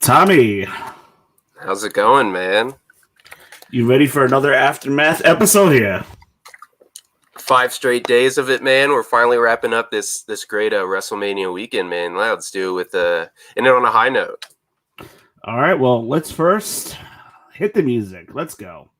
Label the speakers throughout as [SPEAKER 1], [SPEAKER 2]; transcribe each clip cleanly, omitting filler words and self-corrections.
[SPEAKER 1] Tommy,
[SPEAKER 2] How's it going, man?
[SPEAKER 1] you ready for another Aftermath episode here?
[SPEAKER 2] 5 straight days of it, man. We're finally wrapping up this great WrestleMania weekend, man. Let's do it with end it on a high note.
[SPEAKER 1] All right, well, let's first hit the music. Let's go.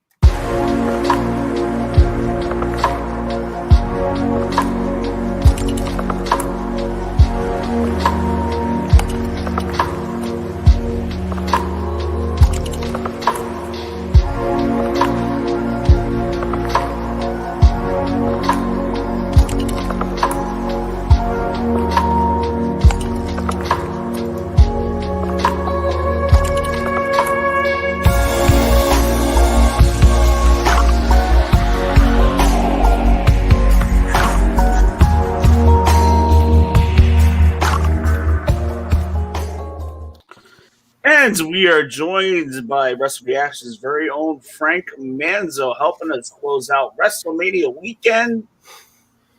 [SPEAKER 1] And we are joined by Wrestle Reaction's very own Frank Manzo, helping us close out WrestleMania weekend.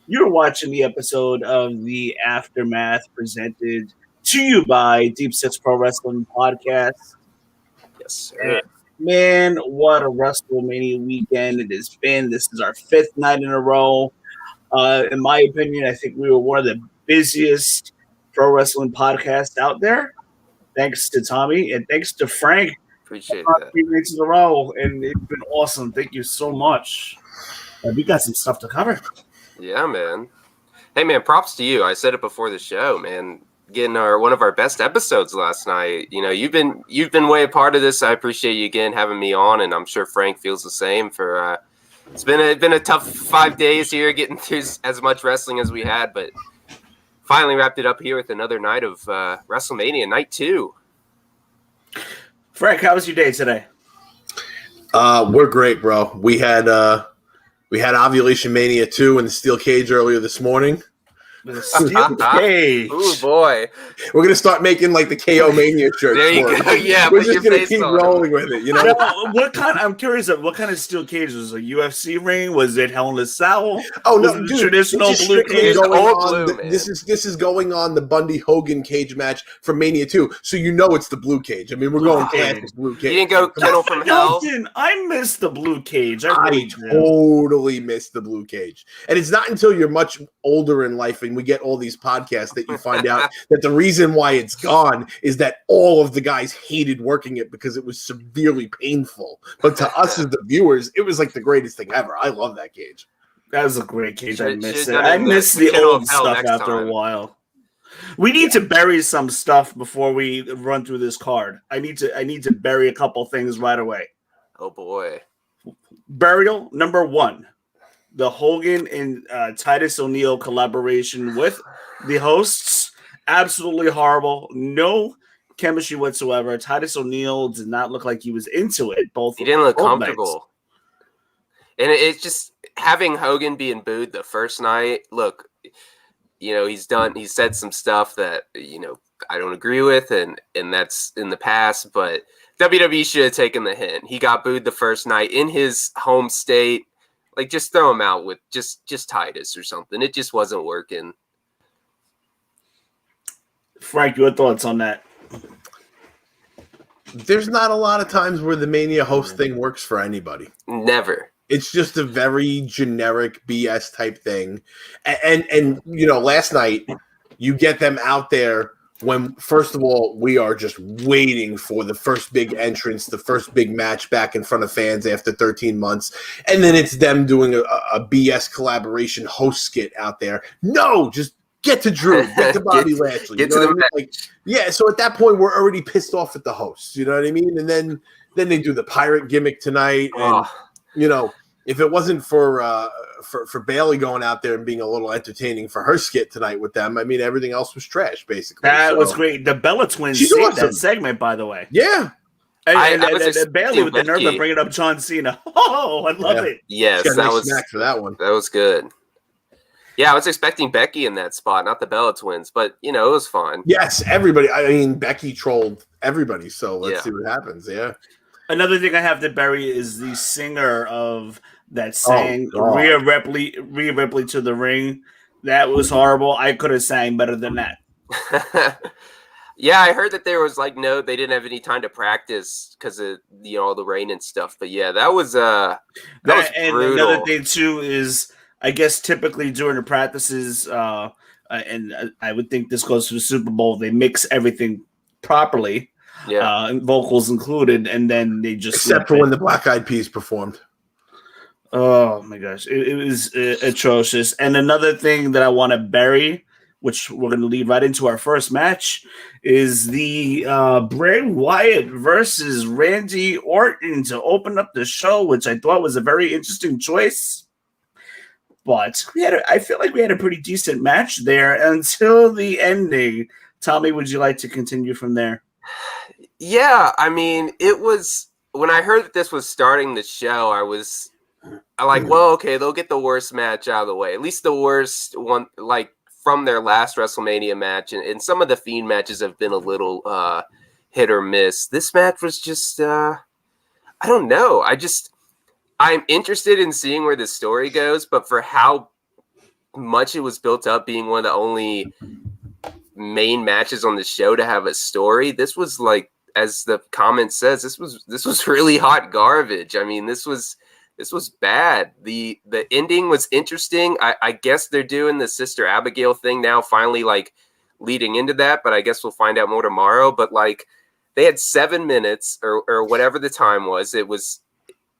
[SPEAKER 1] You're watching the episode of the Aftermath presented to you by Deep Six Pro Wrestling Podcast.
[SPEAKER 2] Yes, sir.
[SPEAKER 1] Man, what a WrestleMania weekend it has been. This is our 5th night in a row. In my opinion, I think we were one of the busiest pro wrestling podcasts out there. Thanks to Tommy and thanks to Frank.
[SPEAKER 2] Appreciate that.
[SPEAKER 1] 3 nights in a row, and it's been awesome. Thank you so much. We got some stuff to cover.
[SPEAKER 2] Yeah, man. Hey, man, props to you. I said it before the show, man. Getting one of our best episodes last night. You know, you've been way a part of this. I appreciate you again having me on, and I'm sure Frank feels the same. For it's been a tough 5 days here, getting through as much wrestling as we had, but finally wrapped it up here with another night of WrestleMania, night 2.
[SPEAKER 1] Frank, how was your day today?
[SPEAKER 3] We're great, bro. We had Ovulation Mania 2 in the steel cage earlier this morning.
[SPEAKER 1] The steel cage.
[SPEAKER 2] Ooh, boy.
[SPEAKER 3] We're gonna start making like the KO Mania shirts.
[SPEAKER 2] There you go. Yeah,
[SPEAKER 3] we're just gonna keep rolling with it. You know.
[SPEAKER 1] I'm curious of what kind of steel cage was it? A UFC ring? Was it Hell in a Cell?
[SPEAKER 3] Oh no, dude,
[SPEAKER 1] traditional blue cage.
[SPEAKER 3] This is going on the Bundy Hogan cage match for Mania 2, so you know it's the blue cage. I mean, we're going past the blue cage.
[SPEAKER 2] You didn't go Kettle from Hell.
[SPEAKER 1] I missed the blue cage.
[SPEAKER 3] I totally missed the blue cage, and it's not until you're much older in life and we get all these podcasts that you find out that the reason why it's gone is that all of the guys hated working it because it was severely painful. But to us as the viewers, it was like the greatest thing ever. I love that cage.
[SPEAKER 1] That was a great cage. I miss it. I miss the old stuff after a while. We need to bury some stuff before we run through this card. I need to bury a couple things right away.
[SPEAKER 2] Oh boy.
[SPEAKER 1] Burial number 1. The Hogan and Titus O'Neil collaboration with the hosts, absolutely horrible. No chemistry whatsoever. Titus O'Neil did not look like he was into it.
[SPEAKER 2] He didn't look comfortable. And it's just having Hogan being booed the first night. Look, you know, he said some stuff that, you know, I don't agree with, and that's in the past, but WWE should have taken the hint. He got booed the first night in his home state. Like, just throw him out with just Titus or something. It just wasn't working.
[SPEAKER 1] Frank, your thoughts on that?
[SPEAKER 3] There's not a lot of times where the Mania host thing works for anybody.
[SPEAKER 2] Never.
[SPEAKER 3] It's just a very generic BS type thing. And you know, last night, you get them out there when, first of all, we are just waiting for the first big entrance, the first big match back in front of fans after 13 months. And then it's them doing a BS collaboration host skit out there. No, just get to Drew, get to Bobby Lashley.
[SPEAKER 2] Get to the match.
[SPEAKER 3] Like, yeah, so at that point, we're already pissed off at the hosts. You know what I mean? And then they do the pirate gimmick tonight. And, you know, if it wasn't for Bailey going out there and being a little entertaining for her skit tonight with them, I mean, everything else was trash, basically.
[SPEAKER 1] That was great. The Bella Twins saved
[SPEAKER 3] awesome.
[SPEAKER 1] that segment, by the way.
[SPEAKER 3] Yeah.
[SPEAKER 1] And Bailey with the nerve of bringing up John Cena. Oh, I love it.
[SPEAKER 2] Yes,
[SPEAKER 3] that was snack for that one.
[SPEAKER 2] That was good. Yeah, I was expecting Becky in that spot, not the Bella Twins, but, you know, it was fine.
[SPEAKER 3] Yes, everybody. I mean, Becky trolled everybody, so let's see what happens. Yeah.
[SPEAKER 1] Another thing I have to bury is the singer of that sang Rhea Ripley to the ring. That was horrible. I could have sang better than that.
[SPEAKER 2] Yeah, I heard that there was like they didn't have any time to practice because of all the rain and stuff. But yeah, that was
[SPEAKER 1] And
[SPEAKER 2] brutal.
[SPEAKER 1] another thing too is, I guess typically during the practices, and I would think this goes to the Super Bowl, they mix everything properly, vocals included, and then they just
[SPEAKER 3] except for when the Black Eyed Peas performed.
[SPEAKER 1] Oh my gosh, it was atrocious. And another thing that I want to bury, which we're going to lead right into our first match, is the Bray Wyatt versus Randy Orton to open up the show, which I thought was a very interesting choice. But I feel like we had a pretty decent match there until the ending. Tommy, would you like to continue from there?
[SPEAKER 2] Yeah, I mean, it was when I heard that this was starting the show, I like, well, okay, they'll get the worst match out of the way. At least the worst one, like from their last WrestleMania match. And some of the Fiend matches have been a little hit or miss. This match was just, I don't know. I'm interested in seeing where the story goes, but for how much it was built up being one of the only main matches on the show to have a story, this was like, as the comment says, this was really hot garbage. I mean, this was bad. The ending was interesting. I guess they're doing the Sister Abigail thing now, finally, like leading into that, but I guess we'll find out more tomorrow. But like, they had 7 minutes or whatever the time was.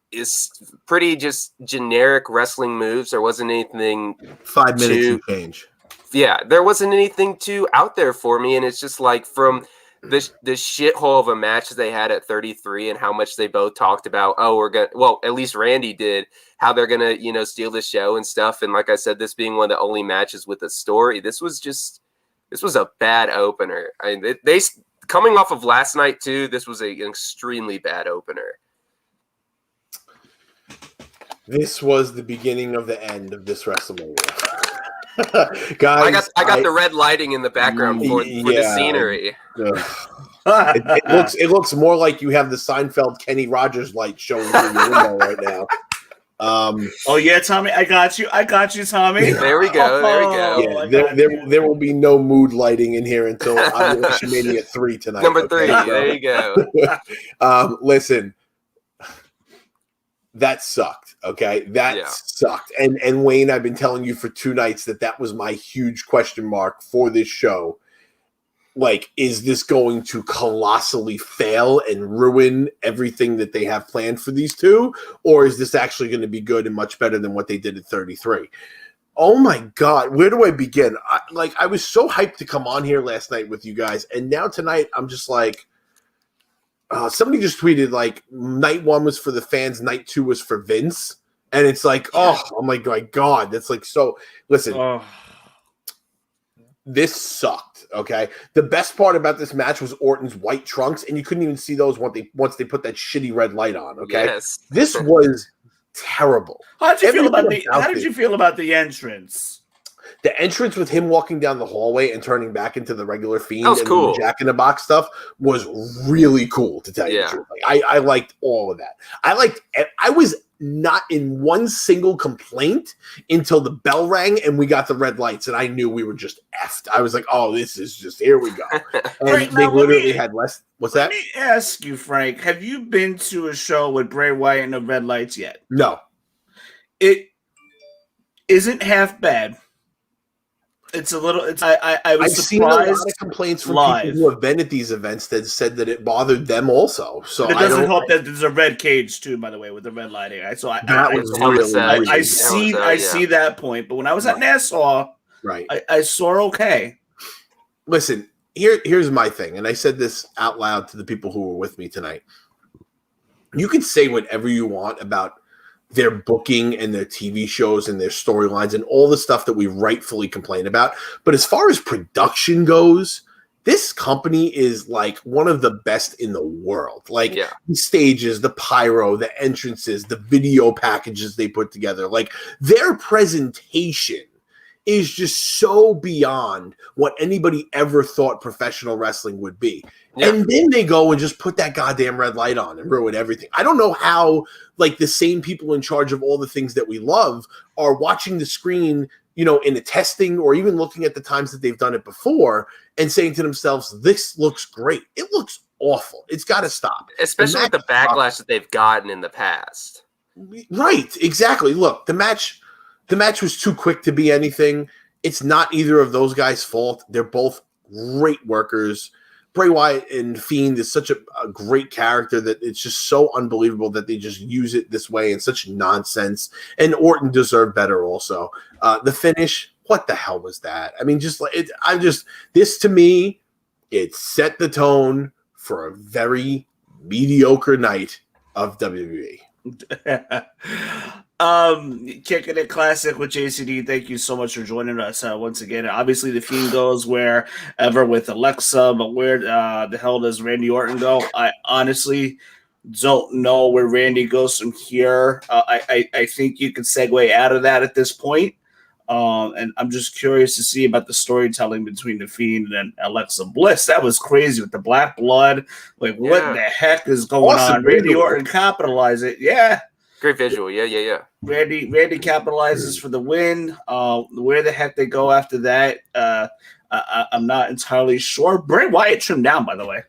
[SPEAKER 2] It's pretty just generic wrestling moves. There wasn't anything
[SPEAKER 3] 5 minutes to change.
[SPEAKER 2] Yeah, there wasn't anything too out there for me, and it's just like from the shithole of a match they had at 33 and how much they both talked about, at least Randy did, how they're gonna, steal the show and stuff. And like I said, this being one of the only matches with a story, this was a bad opener. I mean, they coming off of last night too, this was an extremely bad opener.
[SPEAKER 3] This was the beginning of the end of this WrestleMania. Guys,
[SPEAKER 2] I got the red lighting in the background for the scenery.
[SPEAKER 3] It looks more like you have the Seinfeld Kenny Rogers light showing through your window right now.
[SPEAKER 1] Oh yeah, Tommy, I got you, Tommy.
[SPEAKER 2] There we go.
[SPEAKER 3] Yeah, there will be no mood lighting in here until WrestleMania 3 tonight.
[SPEAKER 2] Number 3. Okay? There you
[SPEAKER 3] go. Listen, that sucked. Okay, that sucked. And Wayne, I've been telling you for 2 nights that was my huge question mark for this show. Like, is this going to colossally fail and ruin everything that they have planned for these two? Or is this actually going to be good and much better than what they did at 33? Oh my God, where do I begin? I was so hyped to come on here last night with you guys. And now tonight, I'm just like, somebody just tweeted, like, night 1 was for the fans, night 2 was for Vince. And it's like, oh my God, that's like so. Listen, this sucked, okay? The best part about this match was Orton's white trunks, and you couldn't even see those once they put that shitty red light on, okay?
[SPEAKER 2] Yes.
[SPEAKER 3] This was terrible.
[SPEAKER 1] How did you feel about the entrance?
[SPEAKER 3] The entrance with him walking down the hallway and turning back into the regular Fiend and
[SPEAKER 2] cool.
[SPEAKER 3] the Jack in the Box stuff was really cool, to tell you the truth. Like, I liked all of that. I was not in one single complaint until the bell rang and we got the red lights, and I knew we were just effed. I was like, oh, this is just, here we go. And
[SPEAKER 1] Right,
[SPEAKER 3] they literally had less. What's that?
[SPEAKER 1] Let me ask you, Frank, have you been to a show with Bray Wyatt and the red lights yet?
[SPEAKER 3] No.
[SPEAKER 1] It isn't half bad. It's a little. I've
[SPEAKER 3] seen a lot of complaints from people who have been at these events that said that it bothered them also. So
[SPEAKER 1] it doesn't help that there's a red cage too, by the way, with the red lighting. I see that point. But when I was at Nassau, I saw okay.
[SPEAKER 3] Listen, here's my thing, and I said this out loud to the people who were with me tonight. You can say whatever you want about their booking and their TV shows and their storylines and all the stuff that we rightfully complain about. But as far as production goes, this company is like one of the best in the world. Like the stages, the pyro, the entrances, the video packages they put together, like their presentation is just so beyond what anybody ever thought professional wrestling would be. Yeah. And then they go and just put that goddamn red light on and ruin everything. I don't know how, like, the same people in charge of all the things that we love are watching the screen, in a testing or even looking at the times that they've done it before and saying to themselves, this looks great. It looks awful. It's got to stop.
[SPEAKER 2] Especially with the backlash that they've gotten in the past.
[SPEAKER 3] Right, exactly. Look, the match was too quick to be anything. It's not either of those guys' fault. They're both great workers. Bray Wyatt and Fiend is such a great character that it's just so unbelievable that they just use it this way in such nonsense. And Orton deserved better also. The finish, what the hell was that? I mean, this to me, it set the tone for a very mediocre night of WWE.
[SPEAKER 1] Kicking it classic with JCD. Thank you so much for joining us once again. Obviously, the Fiend goes wherever with Alexa, but where the hell does Randy Orton go? I honestly don't know where Randy goes from here. I think you could segue out of that at this point. And I'm just curious to see about the storytelling between the Fiend and Alexa Bliss. That was crazy with the black blood. Like, what the heck is going on? Randy Orton capitalized it. Yeah.
[SPEAKER 2] Great visual. Yeah.
[SPEAKER 1] Randy capitalizes for the win. Where the heck they go after that, I'm not entirely sure. Bray Wyatt trimmed down, by the way.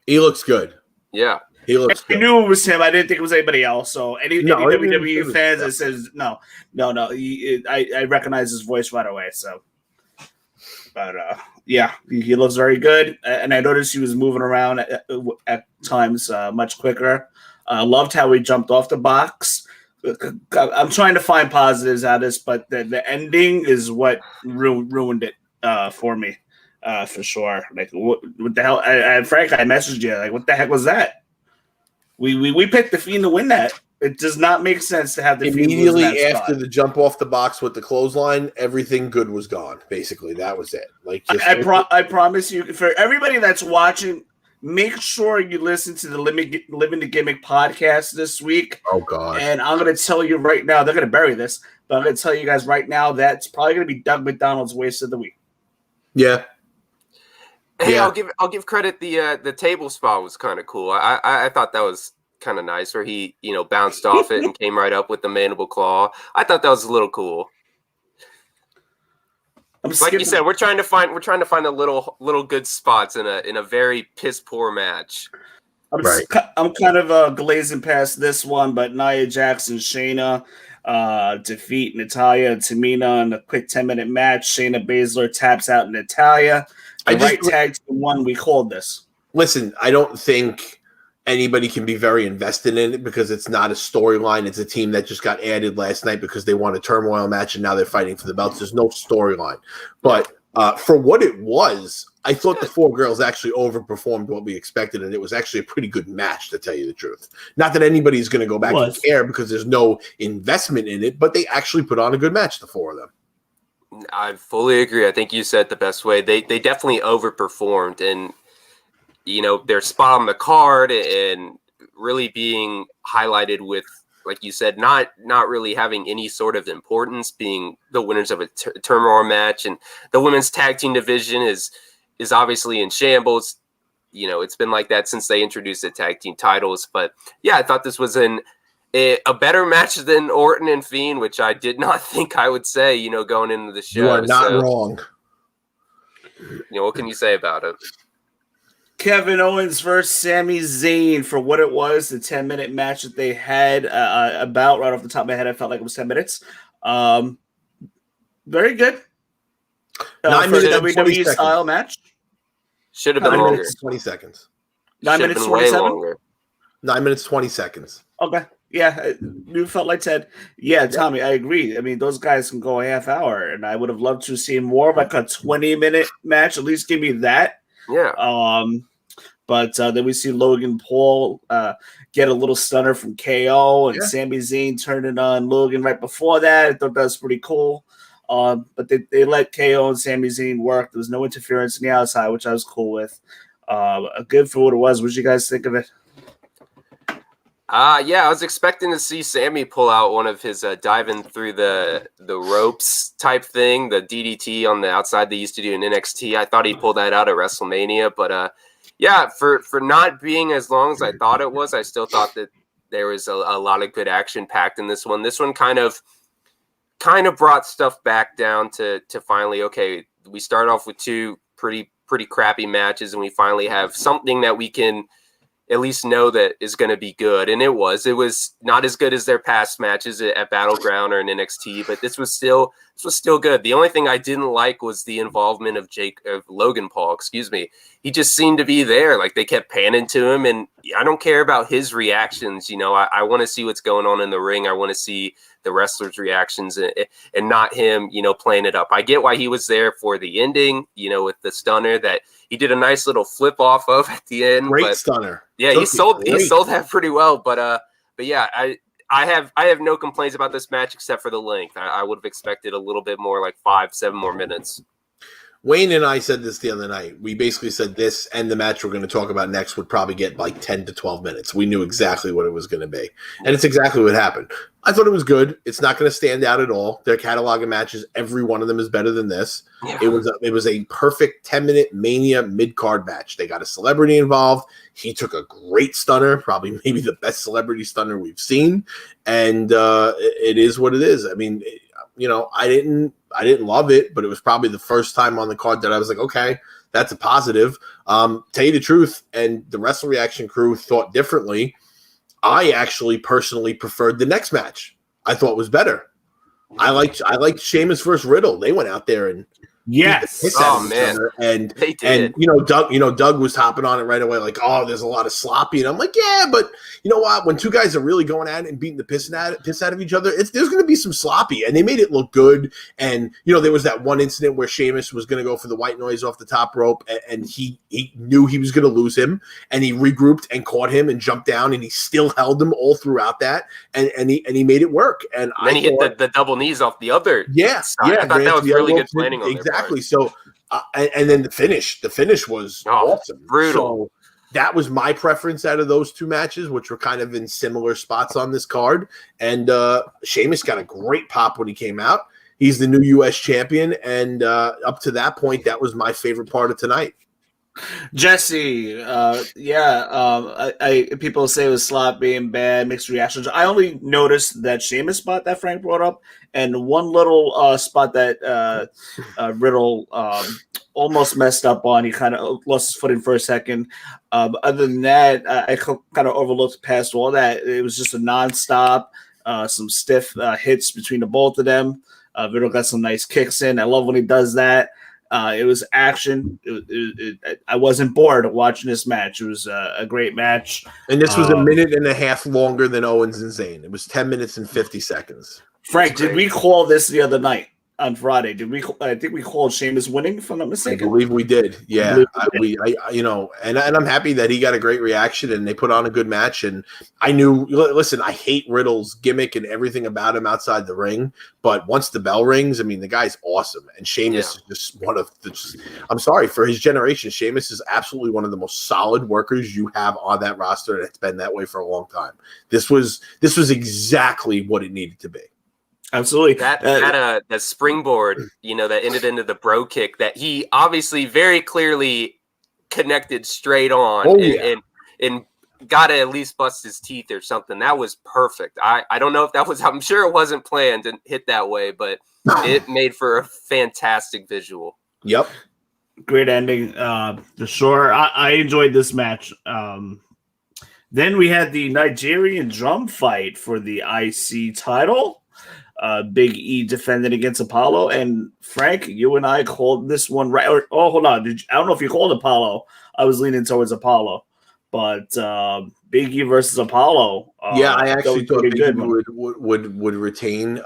[SPEAKER 3] He looks good.
[SPEAKER 2] Yeah.
[SPEAKER 3] He looks good.
[SPEAKER 1] I knew it was him. I didn't think it was anybody else. So any WWE fans that says no, I recognize his voice right away. So, but yeah, he looks very good, and I noticed he was moving around at times much quicker. Loved how he jumped off the box. I'm trying to find positives out of this, but the ending is what ruined it for me, for sure. Like, what the hell? Frank, I messaged you. Like, what the heck was that? We picked the Fiend to win that. It does not make sense to have the
[SPEAKER 3] immediately
[SPEAKER 1] Fiend lose that
[SPEAKER 3] after
[SPEAKER 1] spot.
[SPEAKER 3] the jump off the box with the clothesline. Everything good was gone. Basically, that was it. Like,
[SPEAKER 1] I promise you, for everybody that's watching, make sure you listen to the Living the Gimmick podcast this week.
[SPEAKER 3] Oh God!
[SPEAKER 1] And I'm going to tell you right now, they're going to bury this, but I'm going to tell you guys right now that's probably going to be Doug McDonald's waste of the week.
[SPEAKER 3] Yeah.
[SPEAKER 2] Hey, yeah. I'll give credit. The table spot was kind of cool. I thought that was kind of nice, where he bounced off it and came right up with the mandible claw. I thought that was a little cool. Like you said, we're trying to find the little good spots in a very piss poor match.
[SPEAKER 1] I'm kind of glazing past this one, but Nia Jax and Shayna defeat Natalya and Tamina in a quick 10-minute match. Shayna Baszler taps out Natalya. Tag team won. We called this.
[SPEAKER 3] Listen, I don't think anybody can be very invested in it because it's not a storyline. It's a team that just got added last night because they won a turmoil match and now they're fighting for the belts. There's no storyline. But for what it was, I thought the four girls actually overperformed what we expected, and it was actually a pretty good match, to tell you the truth. Not that anybody's going to go back and care because there's no investment in it, but they actually put on a good match, the four of them.
[SPEAKER 2] I fully agree. I think you said it the best way. They definitely overperformed, and their spot on the card and really being highlighted with, like you said, not really having any sort of importance, being the winners of a turmoil match, and the women's tag team division is obviously in shambles. It's been like that since they introduced the tag team titles. But yeah, I thought this was a better match than Orton and Fiend, which I did not think I would say, going into the show.
[SPEAKER 3] You are not wrong.
[SPEAKER 2] What can you say about it?
[SPEAKER 1] Kevin Owens versus Sami Zayn for what it was, the 10-minute match that they had about right off the top of my head. I felt like it was 10 minutes. Very good.
[SPEAKER 3] 9 minutes
[SPEAKER 1] for a WWE style match.
[SPEAKER 2] Should have been longer.
[SPEAKER 3] 20 seconds.
[SPEAKER 1] 9 minutes, 27?
[SPEAKER 3] 9 minutes, 20 seconds.
[SPEAKER 1] Okay. Yeah, you felt like 10. Yeah, Tommy, I agree. I mean, those guys can go a half hour, and I would have loved to see more of like a 20-minute match. At least give me that.
[SPEAKER 2] Yeah.
[SPEAKER 1] But then we see Logan Paul get a little stunner from KO, and Sami Zayn turning on Logan right before that. I thought that was pretty cool. But they let KO and Sami Zayn work. There was no interference on the outside, which I was cool with. Good for what it was. What did you guys think of it?
[SPEAKER 2] Yeah, I was expecting to see Sammy pull out one of his diving through the ropes type thing, the DDT on the outside they used to do in NXT. I thought he'd pull that out at WrestleMania, but yeah, for not being as long as I thought it was, I still thought that there was a lot of good action packed in this one. This one kind of kind of brought stuff back down to finally, okay, we start off with two pretty crappy matches, and we finally have something that we can at least know that is going to be good. And it was not as good as their past matches at Battleground or in NXT, but this was still good. The only thing I didn't like was the involvement of Logan Paul, He just seemed to be there. Like, they kept panning to him, and I don't care about his reactions. I want to see what's going on in the ring. I want to see the wrestlers' reactions and not him, playing it up. I get why he was there for the ending, with the stunner that he did a nice little flip off of at the end.
[SPEAKER 3] Great stunner.
[SPEAKER 2] Yeah, he sold that pretty well. But yeah, I have no complaints about this match except for the length. I would have expected a little bit more, like 5-7 more minutes.
[SPEAKER 3] Wayne and I said this the other night. We basically said this and the match we're going to talk about next would probably get like 10 to 12 minutes. We knew exactly what it was going to be. And it's exactly what happened. I thought it was good. It's not going to stand out at all. Their catalog of matches, every one of them is better than this. Yeah. It was a perfect 10-minute Mania mid-card match. They got a celebrity involved. He took a great stunner, probably maybe the best celebrity stunner we've seen. And it is what it is. I mean, I didn't love it, but it was probably the first time on the card that I was like, okay, that's a positive. Tell you the truth, and the Wrestle Reaction crew thought differently. I actually personally preferred the next match. I thought was better. I liked Sheamus versus Riddle. They went out there and
[SPEAKER 1] yes,
[SPEAKER 3] man, and Doug was hopping on it right away, like, oh, there's a lot of sloppy, and I'm like, yeah, but you know what? When two guys are really going at it and beating the piss out of each other, there's going to be some sloppy, and they made it look good. And there was that one incident where Sheamus was going to go for the white noise off the top rope, and he knew he was going to lose him, and he regrouped and caught him and jumped down, and he still held him all throughout that, and he made it work. And
[SPEAKER 2] then he hit the double knees off the other.
[SPEAKER 3] Yeah,
[SPEAKER 2] side. I thought that was really good planning on
[SPEAKER 3] exactly. So, and then the finish was awesome,
[SPEAKER 2] brutal.
[SPEAKER 3] So that was my preference out of those two matches, which were kind of in similar spots on this card. And Sheamus got a great pop when he came out. He's the new U.S. champion, and up to that point, that was my favorite part of tonight.
[SPEAKER 1] Jesse, people say it was sloppy and bad, mixed reactions. I only noticed that Sheamus spot that Frank brought up, and one little spot that Riddle almost messed up on. He kind of lost his footing for a second. Other than that, I kind of overlooked past all that. It was just a nonstop, some stiff hits between the both of them. Riddle got some nice kicks in. I love when he does that. It was action. I wasn't bored watching this match. It was a great match.
[SPEAKER 3] And this was a minute and a half longer than Owens and Zayn. It was 10 minutes and 50 seconds.
[SPEAKER 1] Frank, did we call this the other night on Friday? I think we called Sheamus winning, if I'm not mistaken.
[SPEAKER 3] I believe we did. Yeah, and I'm happy that he got a great reaction and they put on a good match. And I knew, listen, I hate Riddle's gimmick and everything about him outside the ring, but once the bell rings, I mean, the guy's awesome. And Sheamus is just one of I'm sorry, for his generation, Sheamus is absolutely one of the most solid workers you have on that roster, and it's been that way for a long time. This was exactly what it needed to be.
[SPEAKER 2] Absolutely. That springboard, that ended into the bro kick that he obviously very clearly connected straight on and got to at least bust his teeth or something. That was perfect. I don't know if that was, I'm sure it wasn't planned to hit that way, but it made for a fantastic visual.
[SPEAKER 3] Yep.
[SPEAKER 1] Great ending. For sure. I enjoyed this match. Then we had the Nigerian drum fight for the IC title. Big E defended against Apollo, and Frank, you and I called this one right. Hold on, I don't know if you called Apollo. I was leaning towards Apollo, but Big E versus Apollo.
[SPEAKER 3] I actually thought Big E would retain.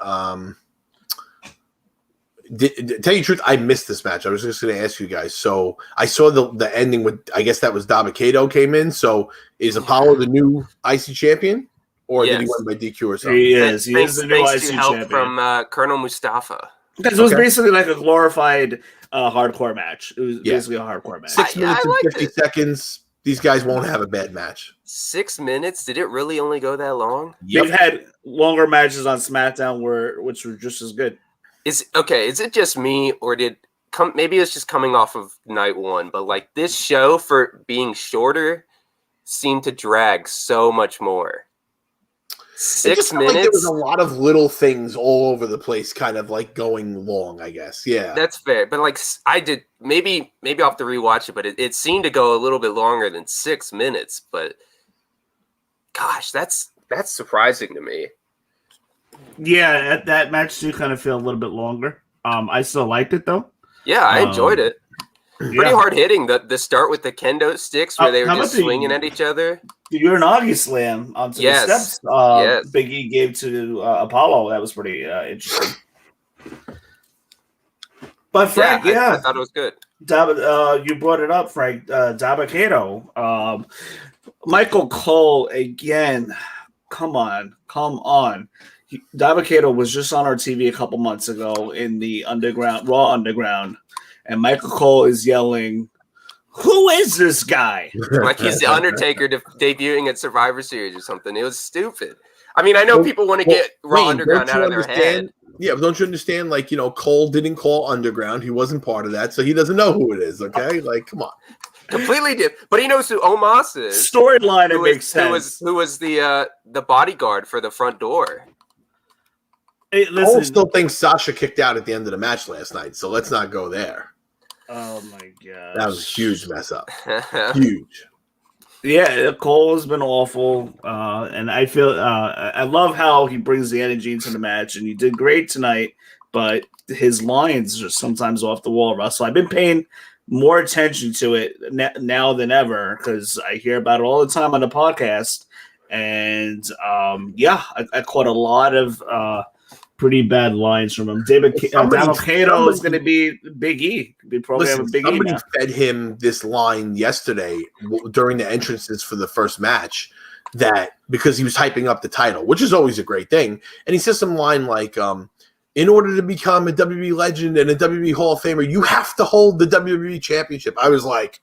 [SPEAKER 3] To tell you the truth, I missed this match. I was just going to ask you guys. So I saw the ending with, I guess that was Dabba-Kato came in. So is Apollo the new IC champion? Or did he win by DQ or something?
[SPEAKER 1] He is the new IC champion.
[SPEAKER 2] From Colonel Mustafa.
[SPEAKER 1] Because it was basically like a glorified hardcore match. It was basically a hardcore match.
[SPEAKER 3] 6 minutes and 50 seconds. These guys won't have a bad match.
[SPEAKER 2] 6 minutes? Did it really only go that long?
[SPEAKER 1] They've had longer matches on SmackDown which were just as good.
[SPEAKER 2] Is it just me, or maybe it's just coming off of night one, but like this show for being shorter seemed to drag so much more. 6
[SPEAKER 3] Like there was
[SPEAKER 2] minutes.
[SPEAKER 3] a lot of little things all over the place, kind of like going long, I guess. Yeah,
[SPEAKER 2] That's fair, but like I did, maybe I'll have to rewatch it, but it seemed to go a little bit longer than 6 minutes. But gosh, that's surprising to me.
[SPEAKER 1] Yeah, that match do kind of feel a little bit longer. I still liked it though.
[SPEAKER 2] Yeah, I enjoyed it. Pretty hard hitting. The start with the kendo sticks where they were just swinging at each other.
[SPEAKER 1] The Uranagi slam onto the steps.
[SPEAKER 2] Yes.
[SPEAKER 1] Biggie gave to Apollo. That was pretty interesting. But Frank,
[SPEAKER 2] I thought it was good.
[SPEAKER 1] You brought it up, Frank. Dabba-Kato. Michael Cole again. Come on. Dabba-Kato was just on our TV a couple months ago in the Raw Underground, and Michael Cole is yelling, "Who is this guy?"
[SPEAKER 2] Like he's the Undertaker debuting at Survivor Series or something. It was stupid. I mean, I know people want to get Raw Underground out of their head.
[SPEAKER 3] Yeah, but don't you understand? Like, Cole didn't call Underground. He wasn't part of that, so he doesn't know who it is, okay? Like, come on.
[SPEAKER 2] Completely different. But he knows who Omos is.
[SPEAKER 1] Storyline, it makes sense.
[SPEAKER 2] Who was the bodyguard for the front door.
[SPEAKER 1] Hey,
[SPEAKER 3] Cole still thinks Sasha kicked out at the end of the match last night, so let's not go there.
[SPEAKER 1] Oh, my God.
[SPEAKER 3] That was a huge mess up. Huge.
[SPEAKER 1] Yeah, Cole has been awful, and I feel I love how he brings the energy into the match, and he did great tonight. But his lines are sometimes off the wall, Russell. I've been paying more attention to it now than ever because I hear about it all the time on the podcast, and I caught a lot of pretty bad lines from him. Dabba-Kato is going to be Big E. Be programming Big E
[SPEAKER 3] somebody
[SPEAKER 1] now.
[SPEAKER 3] fed him this line yesterday during the entrances for the first match that because he was hyping up the title, which is always a great thing. And he says some line like, in order to become a WWE legend and a WWE Hall of Famer, you have to hold the WWE Championship. I was like,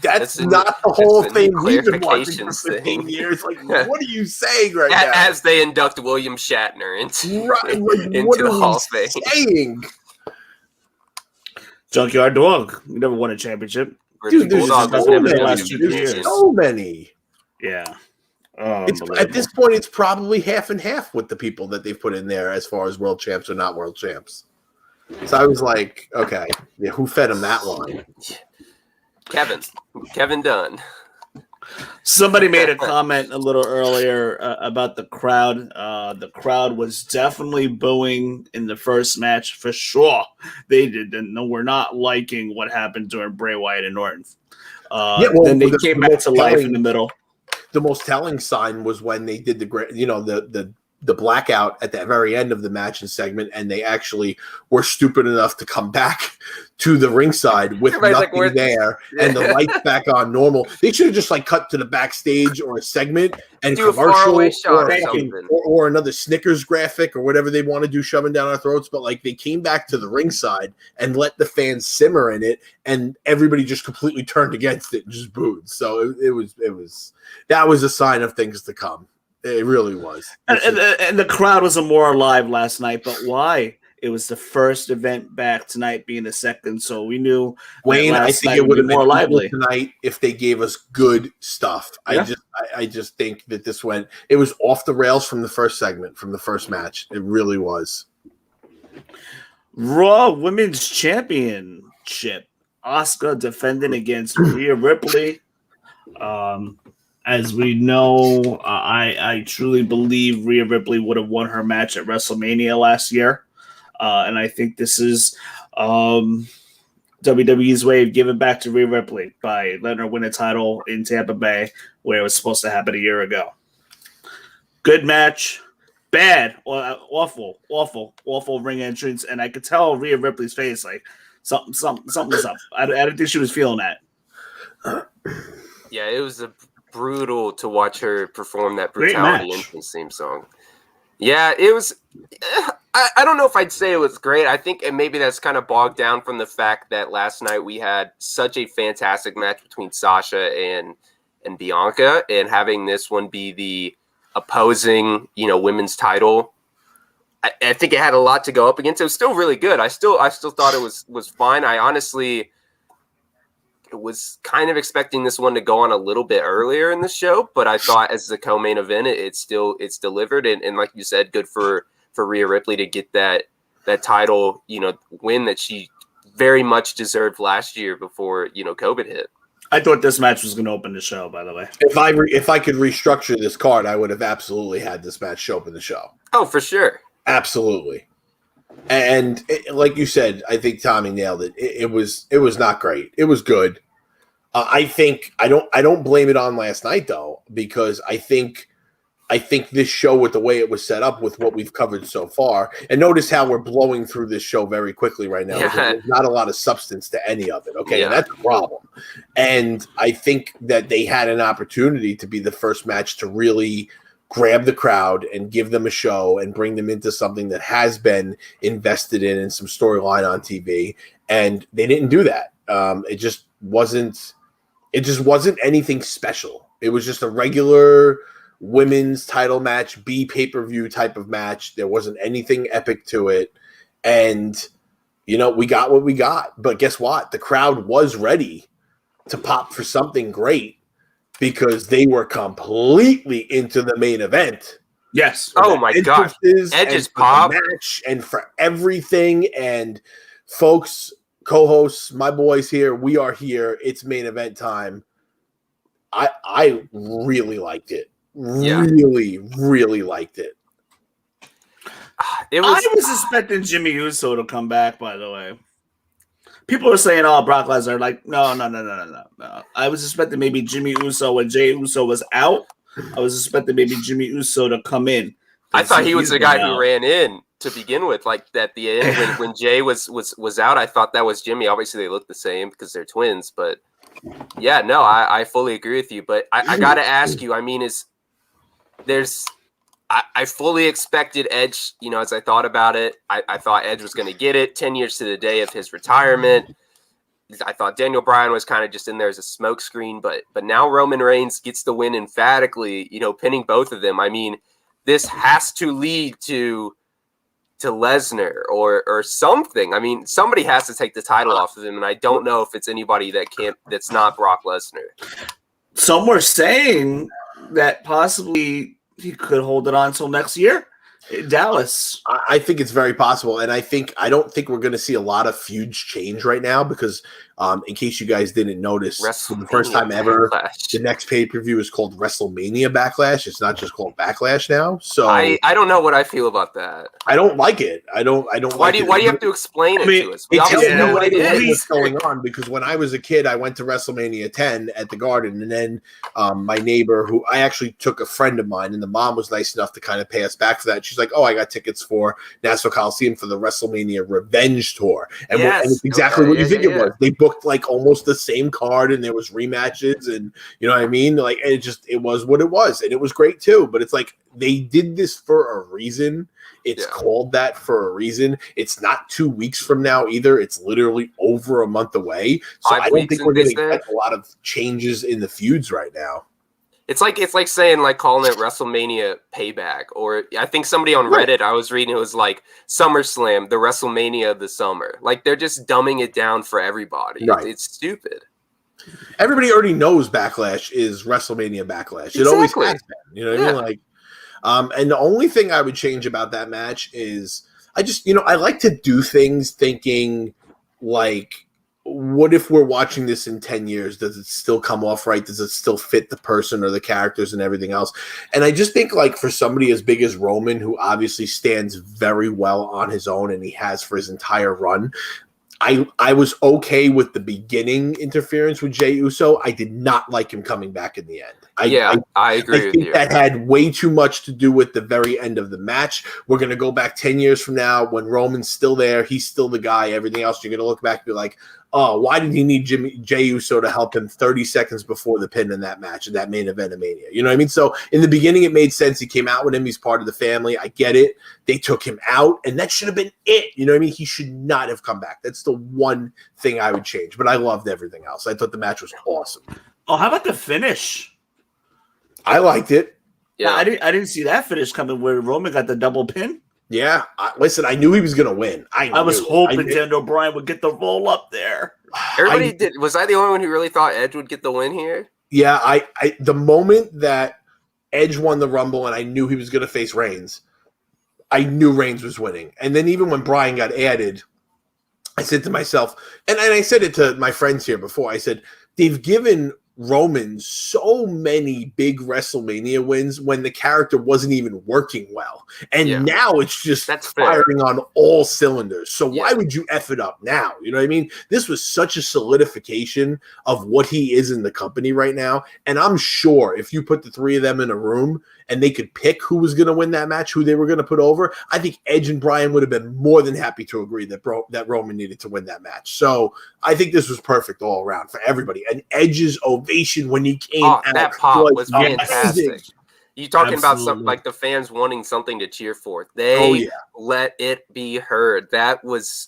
[SPEAKER 3] that's not the whole thing we've been watching for 15 years. Like, what are you saying right now?
[SPEAKER 2] As they induct William Shatner into the Hall of Fame.
[SPEAKER 3] Saying?
[SPEAKER 1] Junkyard Dog. We never won a championship.
[SPEAKER 3] Dude, there's so many.
[SPEAKER 1] Yeah.
[SPEAKER 3] At this point, it's probably half and half with the people that they've put in there as far as world champs or not world champs. So I was like, okay, yeah, who fed him that line?
[SPEAKER 2] Kevin Dunn.
[SPEAKER 1] Somebody made a comment a little earlier about the crowd. The crowd was definitely booing in the first match for sure. They were not liking what happened during Bray Wyatt and Orton. Then they came back to life in the middle.
[SPEAKER 3] The most telling sign was when they did the blackout at the very end of the match and segment, and they actually were stupid enough to come back to the ringside with nothing there and the lights back on normal. They should have just cut to the backstage or a segment and
[SPEAKER 2] do
[SPEAKER 3] commercial
[SPEAKER 2] or
[SPEAKER 3] another Snickers graphic or whatever they want to do shoving down our throats. But they came back to the ringside and let the fans simmer in it, and everybody just completely turned against it and just booed. So that was a sign of things to come. It really was.
[SPEAKER 1] And the crowd was more alive last night, but why? It was the first event back, tonight being the second, so we knew
[SPEAKER 3] Wayne, I think it would have been more lively tonight if they gave us good stuff. Yeah. I just think that it was off the rails from the first segment, from the first match. It really was.
[SPEAKER 1] Raw Women's Championship. Asuka defending against Rhea Ripley. As we know, I truly believe Rhea Ripley would have won her match at WrestleMania last year. And I think this is WWE's way of giving back to Rhea Ripley by letting her win a title in Tampa Bay, where it was supposed to happen a year ago. Good match. Bad. Awful ring entrance. And I could tell Rhea Ripley's face, something's up. I didn't think she was feeling that.
[SPEAKER 2] Yeah, it was brutal to watch her perform that brutality entrance theme song. Yeah, it was. I don't know if I'd say it was great. I think maybe that's kind of bogged down from the fact that last night we had such a fantastic match between Sasha and Bianca, and having this one be the opposing, women's title. I think it had a lot to go up against. It was still really good. I still thought it was fine. I honestly, was kind of expecting this one to go on a little bit earlier in the show, but I thought as the co-main event, it's delivered. And like you said, good for Rhea Ripley to get that title, win that she very much deserved last year before, COVID hit.
[SPEAKER 1] I thought this match was going to open the show, by the way.
[SPEAKER 3] If I could restructure this card, I would have absolutely had this match show up in the show.
[SPEAKER 2] Oh, for sure.
[SPEAKER 3] Absolutely. And like you said, I think Tommy nailed it. It was not great. It was good. I think I don't blame it on last night though, because I think this show, with the way it was set up, with what we've covered so far, and notice how we're blowing through this show very quickly right now.
[SPEAKER 2] Yeah.
[SPEAKER 3] There's not a lot of substance to any of it. Okay,
[SPEAKER 2] Yeah.
[SPEAKER 3] And that's a problem. And I think that they had an opportunity to be the first match to really grab the crowd and give them a show and bring them into something that has been invested in and some storyline on TV. And they didn't do that. It just wasn't anything special. It was just a regular women's title match, pay-per-view type of match. There wasn't anything epic to it. And, we got what we got. But guess what? The crowd was ready to pop for something great, because they were completely into the main event.
[SPEAKER 1] Yes.
[SPEAKER 2] Oh my gosh. Edge's pop.
[SPEAKER 3] Match and for everything. And folks, co-hosts, my boys here, we are here. It's main event time. I really liked it.
[SPEAKER 2] Yeah.
[SPEAKER 3] Really, really liked it.
[SPEAKER 2] I
[SPEAKER 1] was expecting Jimmy Uso to come back, by the way. People are saying, "Oh, Brock Lesnar." Like, no. I was expecting maybe Jimmy Uso when Jey Uso was out. I was expecting maybe Jimmy Uso to come in.
[SPEAKER 2] I thought he was the guy who ran in to begin with. Like at the end when Jey was out, I thought that was Jimmy. Obviously, they look the same because they're twins. But yeah, no, I fully agree with you. But I got to ask you. I mean, I fully expected Edge, as I thought about it. I thought Edge was going to get it 10 years to the day of his retirement. I thought Daniel Bryan was kind of just in there as a smokescreen, but now Roman Reigns gets the win emphatically, pinning both of them. I mean, this has to lead to Lesnar or something. I mean, somebody has to take the title off of him, and I don't know if it's anybody that's not Brock Lesnar.
[SPEAKER 1] Some were saying that possibly he could hold it on until next year in Dallas.
[SPEAKER 3] I think it's very possible, and I don't think we're going to see a lot of feuds change right now, because in case you guys didn't notice, for the first time ever, the next pay-per-view is called Wrestlemania Backlash. It's not just called Backlash now. So
[SPEAKER 2] I don't know what I feel about that.
[SPEAKER 3] I don't like it. I don't. Why do
[SPEAKER 2] you have to explain it to us? We
[SPEAKER 3] obviously
[SPEAKER 2] know what it is.
[SPEAKER 3] What's going on? Because when I was a kid, I went to WrestleMania 10 at the Garden, and then my neighbor, who I actually took a friend of mine, and the mom was nice enough to kind of pay us back for that. She's like, "Oh, I got tickets for Nassau Coliseum for the WrestleMania Revenge Tour," and it's exactly what you think it was. They booked like almost the same card, and there was rematches, and you know what I mean? Like it was what it was, and it was great too. But it's like they did this for a reason. It's called that for a reason. It's not 2 weeks from now either. It's literally over a month away. So I don't think we're going to get a lot of changes in the feuds right now.
[SPEAKER 2] It's like saying, like, calling it WrestleMania Payback, or I think somebody on Reddit, I was reading, it was like SummerSlam, the WrestleMania of the summer. Like, they're just dumbing it down for everybody. Right. It's stupid.
[SPEAKER 3] Everybody already knows Backlash is WrestleMania Backlash. It always has been. You know what I mean? Like, and the only thing I would change about that match is I just, I like to do things thinking like, what if we're watching this in 10 years? Does it still come off right? Does it still fit the person or the characters and everything else? And I just think, like, for somebody as big as Roman, who obviously stands very well on his own, and he has for his entire run, I was okay with the beginning interference with Jey Uso. I did not like him coming back in the end.
[SPEAKER 2] I agree with you.
[SPEAKER 3] That had way too much to do with the very end of the match. We're going to go back 10 years from now when Roman's still there. He's still the guy. Everything else, you're going to look back and be like, oh, why did he need Jey Uso to help him 30 seconds before the pin in that match, in that main event of Mania? You know what I mean? So in the beginning, it made sense. He came out with him. He's part of the family. I get it. They took him out, and that should have been it. You know what I mean? He should not have come back. That's the one thing I would change. But I loved everything else. I thought the match was awesome.
[SPEAKER 1] Oh, how about the finish?
[SPEAKER 3] I liked it.
[SPEAKER 1] Yeah, I didn't see that finish coming where Roman got the double pin.
[SPEAKER 3] Yeah, listen, I knew he was going to win.
[SPEAKER 1] I was hoping Daniel Bryan would get the roll up there.
[SPEAKER 2] Everybody did. Was I the only one who really thought Edge would get the win here?
[SPEAKER 3] Yeah, the moment that Edge won the Rumble and I knew he was going to face Reigns, I knew Reigns was winning. And then even when Bryan got added, I said to myself, and I said it to my friends here before, I said, they've given Roman so many big WrestleMania wins when the character wasn't even working well. And now it's just firing on all cylinders. So why would you F it up now? You know what I mean? This was such a solidification of what he is in the company right now. And I'm sure if you put the three of them in a room and they could pick who was going to win that match, who they were going to put over, I think Edge and Bryan would have been more than happy to agree that Roman needed to win that match. So I think this was perfect all around for everybody. And Edge's ovation when he came out.
[SPEAKER 2] That pop was fantastic. You talking about something like the fans wanting something to cheer for. They let it be heard. That was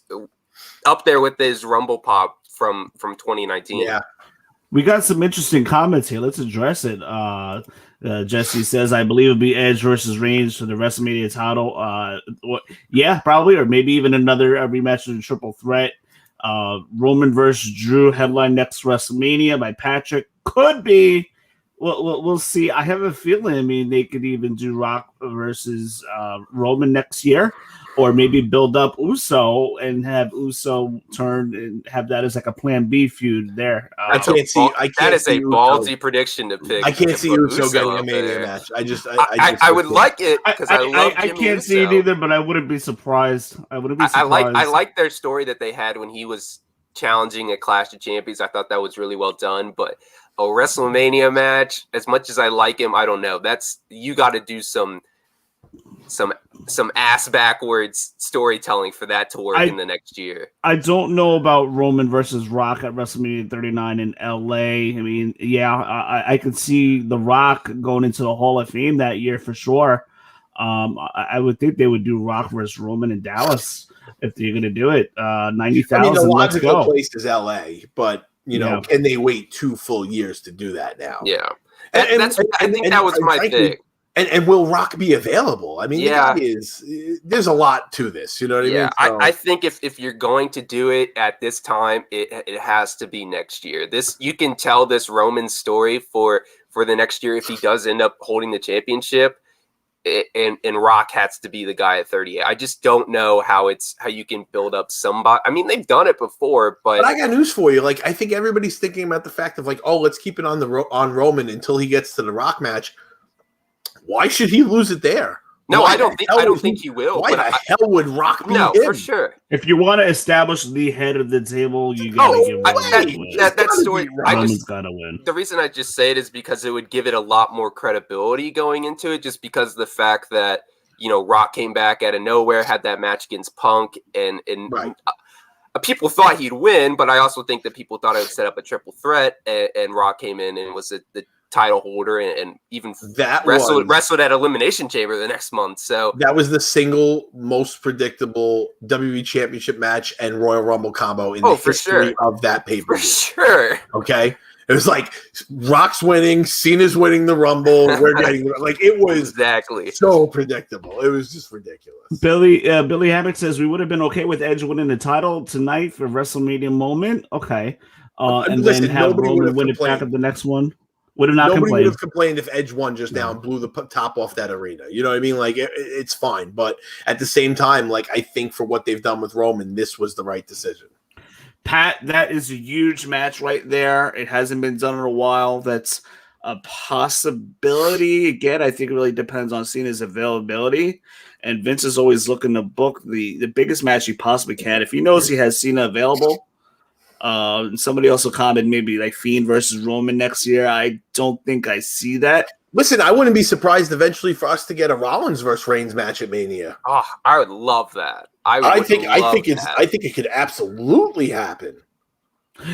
[SPEAKER 2] up there with his Rumble pop from 2019.
[SPEAKER 3] Yeah.
[SPEAKER 1] We got some interesting comments here. Let's address it. Jesse says, I believe it'll be Edge versus Reigns for the WrestleMania title. Yeah, probably, or maybe even another rematch of the triple threat. Roman versus Drew headline next WrestleMania by Patrick. Could be. We'll see. I have a feeling, I mean, they could even do Rock versus Roman next year, or maybe build up Uso and have Uso turn and have that as like a Plan B feud there.
[SPEAKER 2] That is a ballsy prediction to pick.
[SPEAKER 3] I can't see Uso getting a Mania match.
[SPEAKER 2] I would like it because I love Jimmy
[SPEAKER 1] I can't see it either, but I wouldn't be surprised. I
[SPEAKER 2] like their story that they had when he was challenging at Clash of Champions. I thought that was really well done, but a WrestleMania match, as much as I like him, I don't know. You got to do some ass backwards storytelling for that to work in the next year.
[SPEAKER 1] I don't know about Roman versus Rock at WrestleMania 39 in LA. I mean, I could see The Rock going into the Hall of Fame that year for sure. I would think they would do Rock versus Roman in Dallas if they're going to do it. 90,000. I mean,
[SPEAKER 3] the logical place is LA, but can they wait 2 full years to do that now?
[SPEAKER 2] Yeah. I think that was my thing.
[SPEAKER 3] And will Rock be available? I mean, the guy there's a lot to this. You know what I mean?
[SPEAKER 2] So, I think if you're going to do it at this time, it has to be next year. You can tell this Roman story for the next year if he does end up holding the championship, and Rock has to be the guy at 38. I just don't know how you can build up somebody. I mean, they've done it before, but
[SPEAKER 3] I got news for you. Like, I think everybody's thinking about the fact of like, oh, let's keep it on Roman until he gets to the Rock match. Why should he lose it there?
[SPEAKER 2] No, I don't think he will.
[SPEAKER 3] Why the hell would Rock be him?
[SPEAKER 2] For sure.
[SPEAKER 1] If you want to establish the head of the table, you gotta give Roman
[SPEAKER 2] that story.
[SPEAKER 1] Roman's gotta win.
[SPEAKER 2] The reason I just say it is because it would give it a lot more credibility going into it, just because of the fact that Rock came back out of nowhere, had that match against Punk, and people thought he'd win, but I also think that people thought it would set up a triple threat, and Rock came in and was the title holder and even wrestled at Elimination Chamber the next month. So
[SPEAKER 3] that was the single most predictable WWE Championship match and Royal Rumble combo in the history of that pay-per-view.
[SPEAKER 2] For sure.
[SPEAKER 3] Okay. It was like Rock's winning, Cena's winning the Rumble. We're getting it was
[SPEAKER 2] exactly
[SPEAKER 3] so predictable. It was just ridiculous.
[SPEAKER 1] Billy Hammock says we would have been okay with Edge winning the title tonight for WrestleMania moment. Okay. And then have Roman win it back at the next one. Nobody would have complained
[SPEAKER 3] if Edge won just now and blew the top off that arena. You know what I mean? Like, it's fine. But at the same time, like, I think for what they've done with Roman, this was the right decision.
[SPEAKER 1] Pat, that is a huge match right there. It hasn't been done in a while. That's a possibility. Again, I think it really depends on Cena's availability. And Vince is always looking to book the biggest match he possibly can. If he knows he has Cena available, somebody also commented maybe like Fiend versus Roman next year. I don't think I see that.
[SPEAKER 3] Listen, I wouldn't be surprised eventually for us to get a Rollins versus Reigns match at Mania.
[SPEAKER 2] Oh, I would love that. I think it could absolutely happen.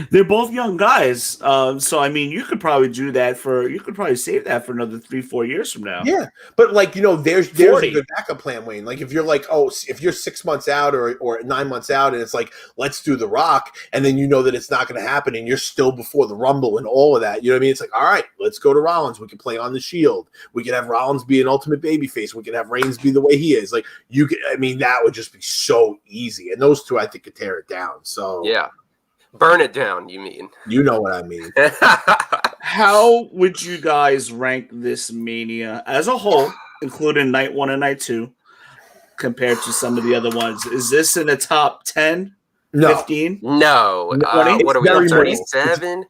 [SPEAKER 1] They're both young guys, so I mean, you could probably do that you could probably save that for another 3-4 years from now.
[SPEAKER 3] Yeah, but like there's a
[SPEAKER 1] 40.
[SPEAKER 3] good backup plan, Wayne. Like if you're like, oh, if you're 6 months out or 9 months out, and it's like, let's do The Rock, and then you know that it's not going to happen, and you're still before the Rumble and all of that. You know what I mean? It's like, all right, let's go to Rollins. We can play on the Shield. We can have Rollins be an ultimate babyface. We can have Reigns be the way he is. Like you could, I mean, that would just be so easy, and those two I think could tear it down. So
[SPEAKER 2] yeah. Burn it down, you mean?
[SPEAKER 3] You know what I mean.
[SPEAKER 1] How would you guys rank this Mania as a whole, including night 1 and night 2, compared to some of the other ones? Is this in the top 10,
[SPEAKER 3] No.
[SPEAKER 1] 15?
[SPEAKER 2] No. What are we on, 37?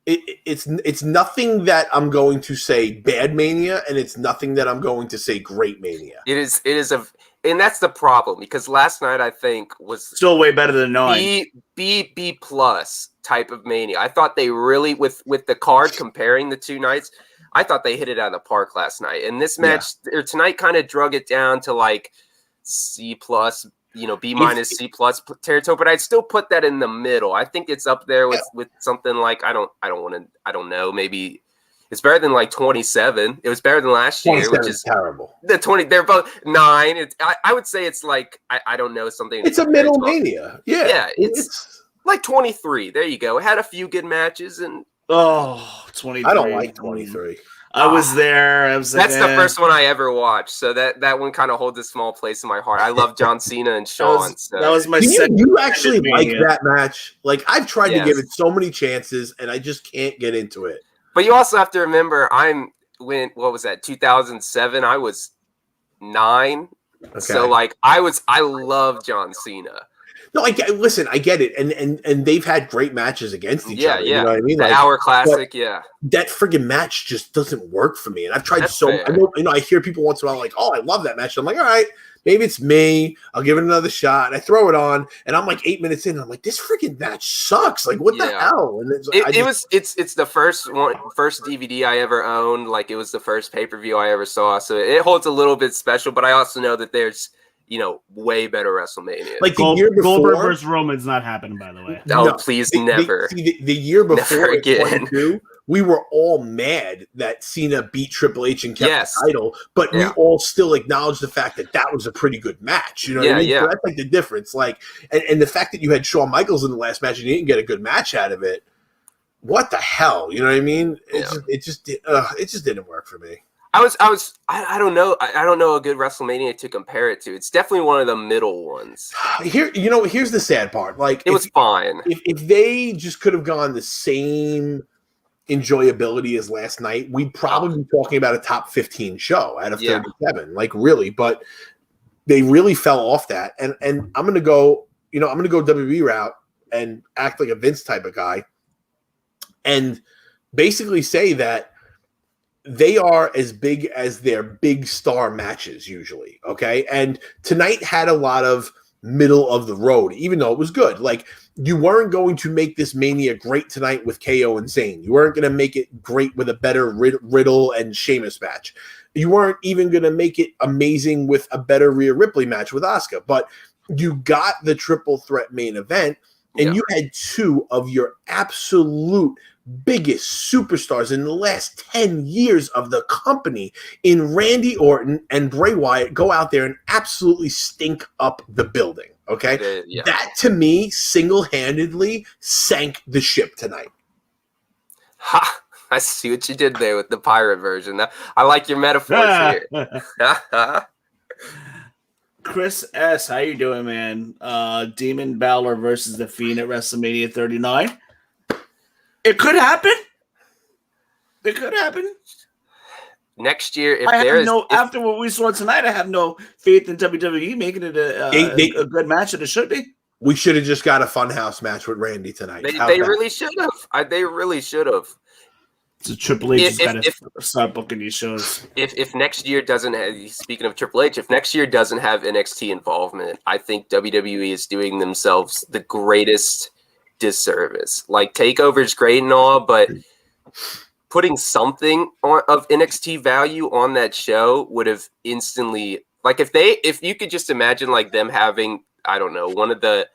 [SPEAKER 3] It's nothing that I'm going to say bad Mania, and it's nothing that I'm going to say great Mania.
[SPEAKER 2] It is and that's the problem, because last night I think was
[SPEAKER 1] still way better than 9.
[SPEAKER 2] B plus type of Mania. I thought they really with the card comparing the two nights, I thought they hit it out of the park last night. And this match or tonight kind of drug it down to like C plus, B minus C plus territory, but I'd still put that in the middle. I think it's up there with something like I don't know, maybe it's better than like 27. It was better than last year, which is
[SPEAKER 3] terrible.
[SPEAKER 2] The 20, they're both 9. I would say it's like I don't know, something.
[SPEAKER 3] It's a middle Mania. Yeah,
[SPEAKER 2] it's like 23. There you go. It had a few good matches and
[SPEAKER 1] 23.
[SPEAKER 3] I don't like 23.
[SPEAKER 1] I was there. I was
[SPEAKER 2] that's the first one I ever watched, so that one kind of holds a small place in my heart. I love John Cena and Shawn.
[SPEAKER 1] That was my second.
[SPEAKER 3] You actually like that match? Like I've tried to give it so many chances, and I just can't get into it.
[SPEAKER 2] But you also have to remember, what was that, 2007? I was 9. Okay. So like I love John Cena.
[SPEAKER 3] No, I get it, and they've had great matches against each other.
[SPEAKER 2] Yeah,
[SPEAKER 3] you know what I mean?
[SPEAKER 2] The Hour Classic, yeah.
[SPEAKER 3] That friggin' match just doesn't work for me, and I've tried I hear people once in a while like, "Oh, I love that match." I'm like, "All right, maybe it's me. I'll give it another shot." And I throw it on, and I'm like 8 minutes in, and I'm like, "This friggin' match sucks! Like, what the hell?" And
[SPEAKER 2] it's the first DVD I ever owned. Like, it was the first pay-per-view I ever saw, so it holds a little bit special. But I also know that there's way better WrestleMania.
[SPEAKER 3] Like the year before,
[SPEAKER 4] Goldberg versus Roman's not happening, by the way.
[SPEAKER 2] No, please, never.
[SPEAKER 3] The year before,
[SPEAKER 2] again.
[SPEAKER 3] We were all mad that Cena beat Triple H and kept the title, but we all still acknowledged the fact that was a pretty good match. You know what I mean? So that's like the difference. Like, and the fact that you had Shawn Michaels in the last match and you didn't get a good match out of it. What the hell? You know what I mean? It just didn't work for me.
[SPEAKER 2] I don't know. I don't know a good WrestleMania to compare it to. It's definitely one of the middle ones.
[SPEAKER 3] Here's the sad part. Like,
[SPEAKER 2] it was fine.
[SPEAKER 3] If they just could have gone the same enjoyability as last night, we'd probably be talking about a top 15 show out of 37. Like, really, but they really fell off that. And I'm gonna go, WWE route and act like a Vince type of guy, and basically say that they are as big as their big star matches usually, okay? And tonight had a lot of middle of the road, even though it was good. Like, you weren't going to make this Mania great tonight with KO and Zayn. You weren't going to make it great with a better Riddle and Sheamus match. You weren't even going to make it amazing with a better Rhea Ripley match with Asuka. But you got the triple threat main event, and you had two of your absolute biggest superstars in the last 10 years of the company in Randy Orton and Bray Wyatt go out there and absolutely stink up the building. Okay. That to me single-handedly sank the ship tonight.
[SPEAKER 2] Ha! I see what you did there with the pirate version. I like your metaphors here.
[SPEAKER 1] Chris S., how you doing, man? Demon Balor versus The Fiend at WrestleMania 39. It could happen. It could happen.
[SPEAKER 2] Next year,
[SPEAKER 1] after what we saw tonight, I have no faith in WWE making it a good match, and it should be.
[SPEAKER 3] We should have just got a Funhouse match with Randy tonight.
[SPEAKER 2] They really should have. They really should have.
[SPEAKER 1] So Triple H has got to start booking these shows.
[SPEAKER 2] If next year doesn't have, speaking of Triple H, if next year doesn't have NXT involvement, I think WWE is doing themselves the greatest disservice. Like, TakeOver is great and all, but putting something of NXT value on that show would have instantly, like, if you could just imagine like them having, I don't know, one of the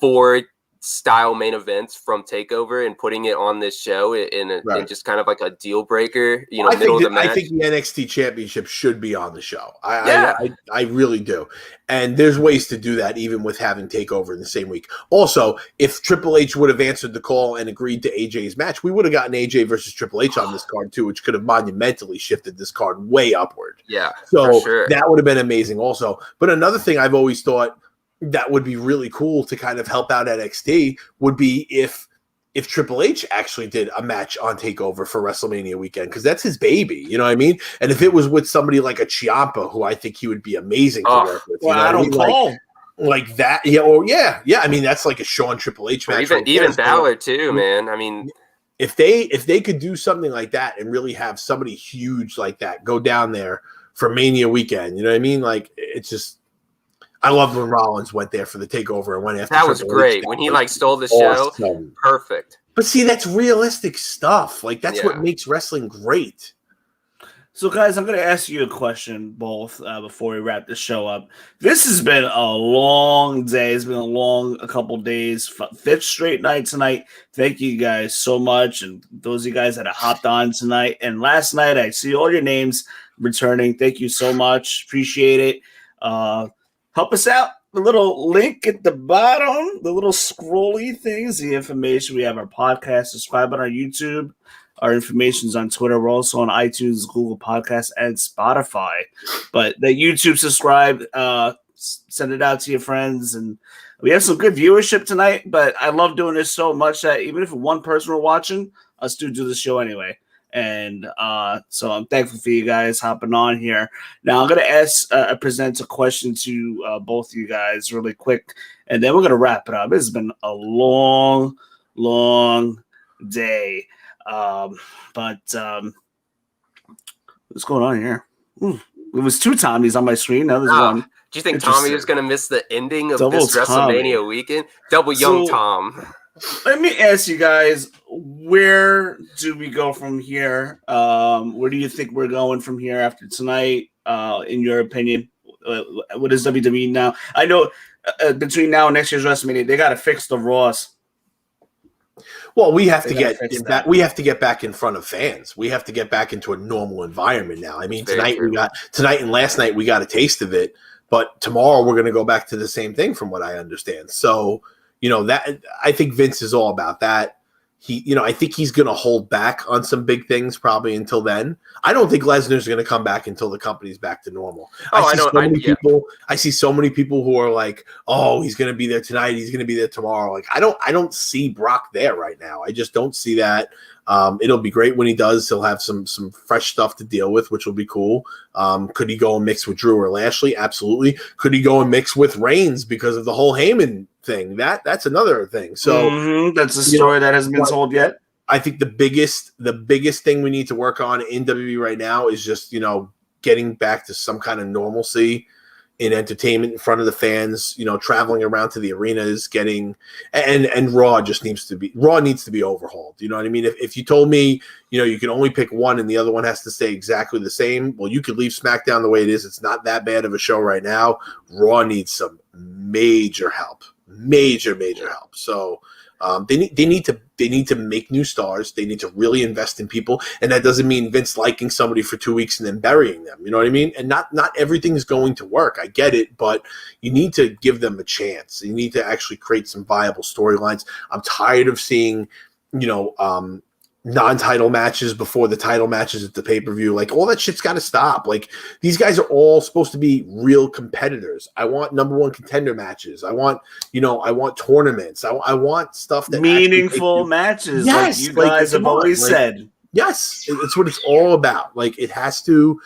[SPEAKER 2] 4 style main events from TakeOver and putting it on this show in just kind of like a deal breaker, middle of the match.
[SPEAKER 3] I think the NXT Championship should be on the show. I really do. And there's ways to do that even with having TakeOver in the same week. Also, if Triple H would have answered the call and agreed to AJ's match, we would have gotten AJ versus Triple H on this card too, which could have monumentally shifted this card way upward.
[SPEAKER 2] Yeah,
[SPEAKER 3] so
[SPEAKER 2] for sure.
[SPEAKER 3] That would have been amazing also. But another thing I've always thought that would be really cool to kind of help out NXT would be if Triple H actually did a match on TakeOver for WrestleMania weekend, because that's his baby, you know what I mean? And if it was with somebody like a Ciampa, who I think he would be amazing to work with.
[SPEAKER 1] Well, Adam Cole.
[SPEAKER 3] Like that, yeah. I mean, that's like a Shawn Triple H match.
[SPEAKER 2] Even Balor too, man. I mean,
[SPEAKER 3] if they could do something like that and really have somebody huge like that go down there for Mania weekend, you know what I mean? Like, it's just, I love when Rollins went there for the TakeOver and went after.
[SPEAKER 2] That was great when he stole the show. Perfect.
[SPEAKER 3] But see, that's realistic stuff. Like, that's what makes wrestling great.
[SPEAKER 1] So, guys, I'm going to ask you a question, both, before we wrap the show up. This has been a long day. It's been a couple days. Fifth straight night tonight. Thank you guys so much. And those of you guys that have hopped on tonight. And last night, I see all your names returning. Thank you so much. Appreciate it. Help us out. The little link at the bottom, the little scrolly things, the information. We have our podcast. Subscribe on our YouTube. Our information's on Twitter. We're also on iTunes, Google Podcasts, and Spotify. But the YouTube subscribe, send it out to your friends. And we have some good viewership tonight, but I love doing this so much that even if one person were watching, I still do the show anyway. And so I'm thankful for you guys hopping on here. Now I'm going to present a question to both of you guys really quick, and then we're going to wrap it up. It's been a long day. But what's going on here? Ooh, it was two Tommies on my screen. Now there's one.
[SPEAKER 2] Do you think Tommy was going to miss the ending of
[SPEAKER 1] Double
[SPEAKER 2] this WrestleMania weekend? Double Young Tom.
[SPEAKER 1] Let me ask you guys, where do we go from here? Where do you think we're going from here after tonight, in your opinion? What is WWE now? I know between now and next year's WrestleMania, they got to fix the Raws.
[SPEAKER 3] Well, we have to get back. We have to get back in front of fans. We have to get back into a normal environment now. I mean, tonight and last night we got a taste of it, but tomorrow we're going to go back to the same thing, from what I understand. So, that I think Vince is all about that. I think he's going to hold back on some big things probably until then. I don't think Lesnar's going to come back until the company's back to normal. I see so many people who are like, "Oh, he's going to be there tonight. He's going to be there tomorrow." Like, I don't see Brock there right now. I just don't see that. It'll be great when he does. He'll have some fresh stuff to deal with, which will be cool. Could he go and mix with Drew or Lashley? Absolutely. Could he go and mix with Reigns because of the whole Heyman thing? That's another thing. So
[SPEAKER 1] that's a story that hasn't been told yet.
[SPEAKER 3] I think the biggest thing we need to work on in WWE right now is just, getting back to some kind of normalcy in entertainment in front of the fans, traveling around to the arenas, and Raw needs to be overhauled. You know what I mean? If you told me, you can only pick one and the other one has to stay exactly the same, well, you could leave SmackDown the way it is. It's not that bad of a show right now. Raw needs some major help, major help. So they need to make new stars. They need to really invest in people, and that doesn't mean Vince liking somebody for 2 weeks and then burying them. You know what I mean? And not everything is going to work. I get it, but you need to give them a chance. You need to actually create some viable storylines. I'm tired of seeing, non-title matches before the title matches at the pay-per-view. Like, all that shit's got to stop. Like, these guys are all supposed to be real competitors. I want number one contender matches. I want tournaments. I want stuff that
[SPEAKER 1] meaningful matches. Yes, like you guys have always said.
[SPEAKER 3] Yes, it's what it's all about. Like, it has to